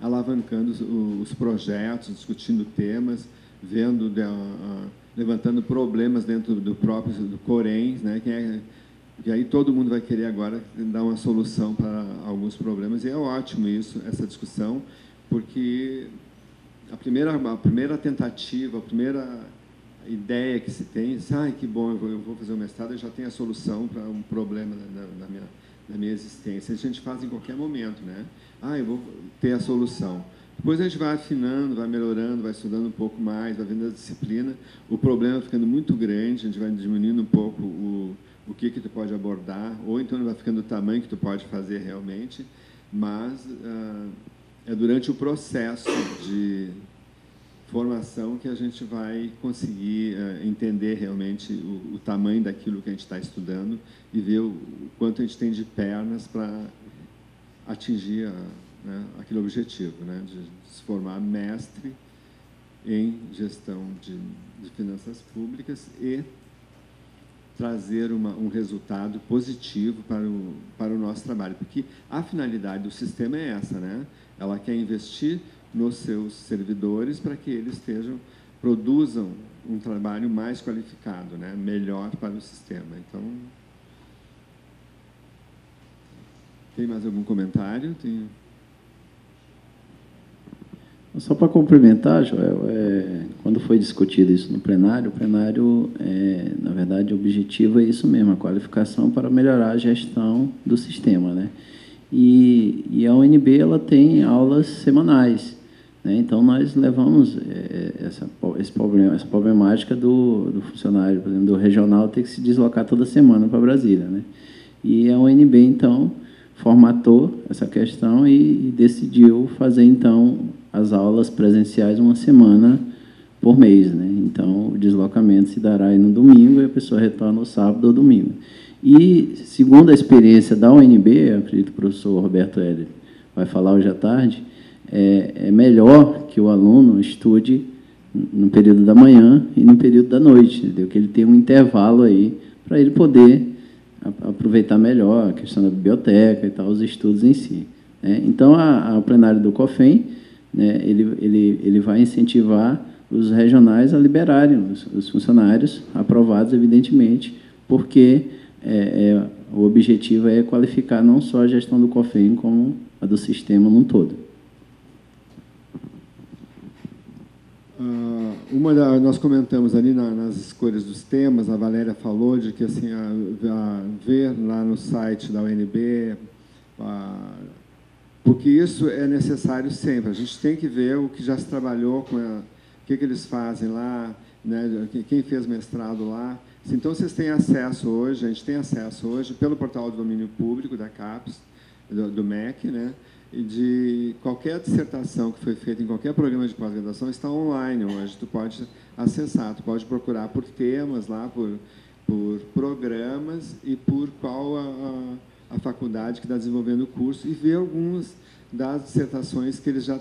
alavancando os projetos, discutindo temas, levantando problemas dentro do próprio Corém, né, que aí todo mundo vai querer agora dar uma solução para alguns problemas, e é ótimo isso, essa discussão, porque a primeira tentativa, a primeira ideia que se tem, que bom, eu vou fazer um mestrado, eu já tenho a solução para um problema da minha existência. A gente faz em qualquer momento, né? Eu vou ter a solução. Depois a gente vai afinando, vai melhorando, vai estudando um pouco mais, vai vendo a disciplina, o problema vai ficando muito grande, a gente vai diminuindo um pouco o que tu pode abordar, ou então vai ficando o tamanho que tu pode fazer realmente, mas é durante o processo de formação que a gente vai conseguir entender realmente o tamanho daquilo que a gente está estudando e ver o quanto a gente tem de pernas para atingir aquele objetivo, né, de se formar mestre em gestão de finanças públicas e trazer um resultado positivo para o nosso trabalho, porque a finalidade do sistema é essa, né? Ela quer investir nos seus servidores para que eles produzam um trabalho mais qualificado, né? Melhor para o sistema. Então, tem mais algum comentário? Só para complementar, Joel, quando foi discutido isso no plenário, na verdade, o objetivo é isso mesmo, a qualificação para melhorar a gestão do sistema, né? E a UNB ela tem aulas semanais, né? Então, nós levamos essa problemática do funcionário, por exemplo, do regional, ter que se deslocar toda semana para Brasília, né? E a UNB, então, formatou essa questão e decidiu fazer, então, as aulas presenciais uma semana por mês, né? Então, o deslocamento se dará aí no domingo e a pessoa retorna no sábado ou domingo. E, segundo a experiência da UNB, eu acredito que o professor Roberto Heller vai falar hoje à tarde, é melhor que o aluno estude no período da manhã e no período da noite, entendeu? Que ele tenha um intervalo aí para ele poder aproveitar melhor a questão da biblioteca e tal, os estudos em si, né? Então, o plenário do COFEM, né, ele vai incentivar os regionais a liberarem os funcionários aprovados, evidentemente, porque o objetivo é qualificar não só a gestão do COFEM, como a do sistema num todo. Nós comentamos ali nas escolhas dos temas, a Valéria falou de que assim, ver lá no site da UNB, porque isso é necessário sempre. A gente tem que ver o que já se trabalhou, o que eles fazem lá, né, quem fez mestrado lá. Então, vocês têm acesso hoje, a gente tem acesso hoje, pelo portal do domínio público da CAPES, do MEC, né, e de qualquer dissertação que foi feita em qualquer programa de pós-graduação está online hoje. Tu pode acessar, tu pode procurar por temas lá, por programas e por qual a faculdade que está desenvolvendo o curso e ver algumas das dissertações que eles já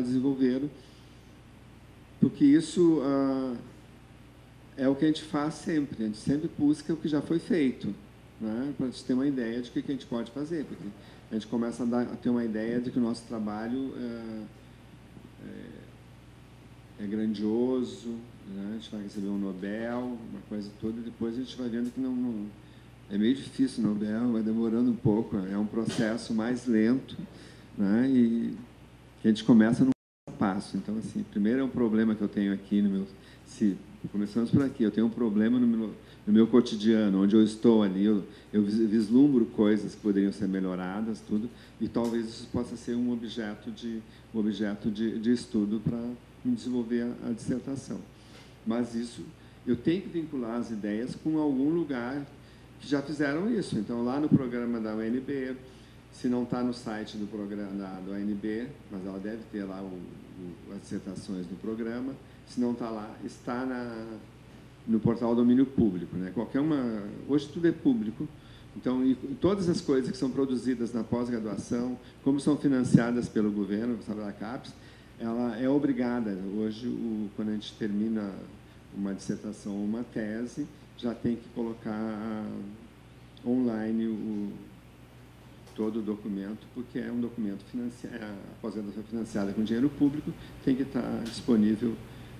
desenvolveram, porque isso é o que a gente faz sempre. A gente sempre busca o que já foi feito, né, para a gente ter uma ideia de o que a gente pode fazer, porque a gente começa a ter uma ideia de que o nosso trabalho é grandioso, né, a gente vai receber um Nobel, uma coisa toda, e depois a gente vai vendo que não é meio difícil o Nobel, vai demorando um pouco, é um processo mais lento, né, e que a gente começa num passo. Então, assim, primeiro é um problema que eu tenho aqui no meu... Começamos por aqui, eu tenho um problema no meu cotidiano, onde eu estou ali, eu vislumbro coisas que poderiam ser melhoradas, tudo, e talvez isso possa ser um objeto de estudo para desenvolver a dissertação. Mas isso, eu tenho que vincular as ideias com algum lugar que já fizeram isso. Então, lá no programa da UNB, se não está no site do programa da UNB, mas ela deve ter lá as dissertações do programa, se não está lá, está no portal Domínio Público, né? Hoje tudo é público, então, e todas as coisas que são produzidas na pós-graduação, como são financiadas pelo governo, sabe, da CAPES, ela é obrigada, hoje, quando a gente termina uma dissertação ou uma tese, já tem que colocar online todo o documento, porque é um documento financiado, a pós-graduação financiada com dinheiro público, tem que estar disponível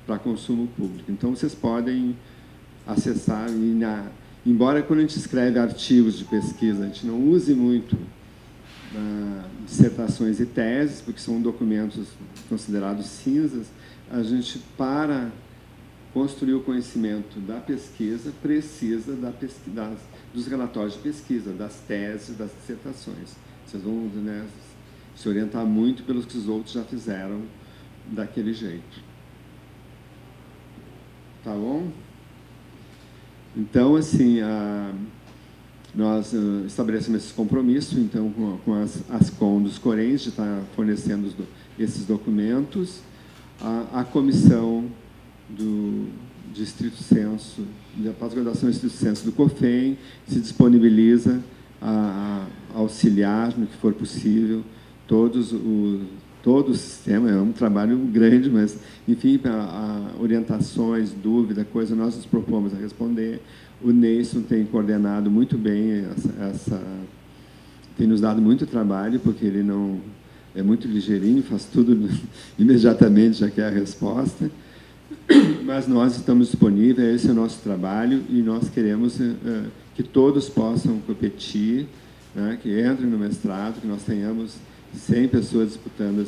para consumo público. Então, vocês podem acessar, embora quando a gente escreve artigos de pesquisa, a gente não use muito dissertações e teses, porque são documentos considerados cinzas, a gente, para construir o conhecimento da pesquisa, precisa dos relatórios de pesquisa, das teses, das dissertações. Vocês vão, né, se orientar muito pelos que os outros já fizeram daquele jeito. Tá bom? Então, assim, nós estabelecemos esse compromisso, então, com as Ascom dos Corens, de estar fornecendo esses documentos. A comissão de estrito senso, da pós-graduação em estrito senso do COFEM, se disponibiliza a auxiliar, no que for possível, todo o sistema. É um trabalho grande, mas, enfim, orientações, dúvida, coisa, nós nos propomos a responder. O Neison tem coordenado muito bem tem nos dado muito trabalho, porque ele não é muito ligeirinho, faz tudo imediatamente, já quer a resposta. Mas nós estamos disponíveis, esse é o nosso trabalho, e nós queremos que todos possam competir, né, que entrem no mestrado, que nós tenhamos 100 pessoas disputando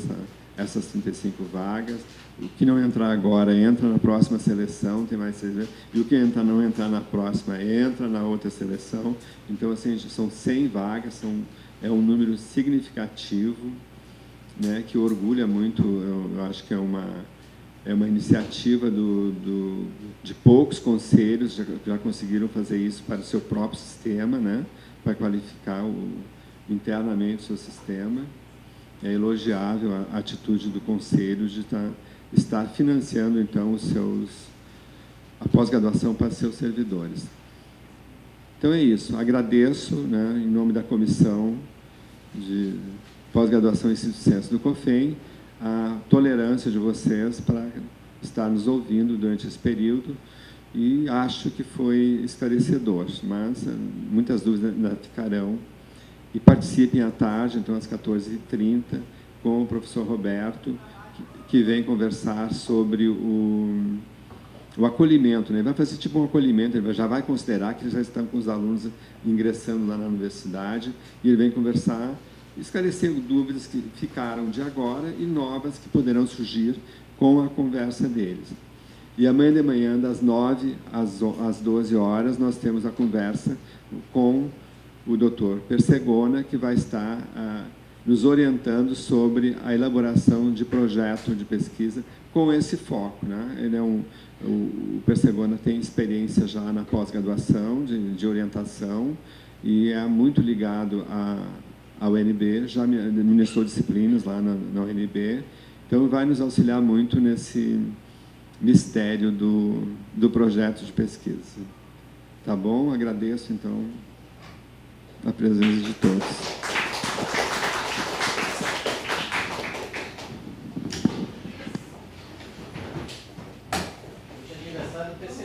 essas 35 vagas. O que não entrar agora, entra na próxima seleção, tem mais 6 meses, e o que não entrar na próxima, entra na outra seleção. Então, assim, são 100 vagas, é um número significativo, né, que orgulha muito. Eu acho que é uma iniciativa de poucos conselhos que já conseguiram fazer isso para o seu próprio sistema, né, para qualificar internamente o seu sistema. É elogiável a atitude do conselho de estar financiando, então, a pós-graduação para seus servidores. Então, é isso. Agradeço, né, em nome da comissão de pós-graduação em estrito senso do COFEM, a tolerância de vocês para estar nos ouvindo durante esse período, e acho que foi esclarecedor, mas muitas dúvidas ainda ficarão. E participem à tarde, então, às 14h30, com o professor Roberto, que vem conversar sobre o acolhimento, né? Ele vai fazer tipo um acolhimento, ele já vai considerar que eles já estão com os alunos ingressando lá na universidade, e ele vem conversar, esclarecendo dúvidas que ficaram de agora e novas que poderão surgir com a conversa deles. E amanhã de manhã, das 9 às 12 horas, nós temos a conversa com o Dr. Persegona, que vai estar nos orientando sobre a elaboração de projeto de pesquisa com esse foco, né? Ele o Persegona tem experiência já na pós-graduação de orientação e é muito ligado à UNB, já ministrou disciplinas lá na UNB, então vai nos auxiliar muito nesse mistério do projeto de pesquisa. Tá bom? Agradeço, então, a presença de todos. Aniversário do TCU.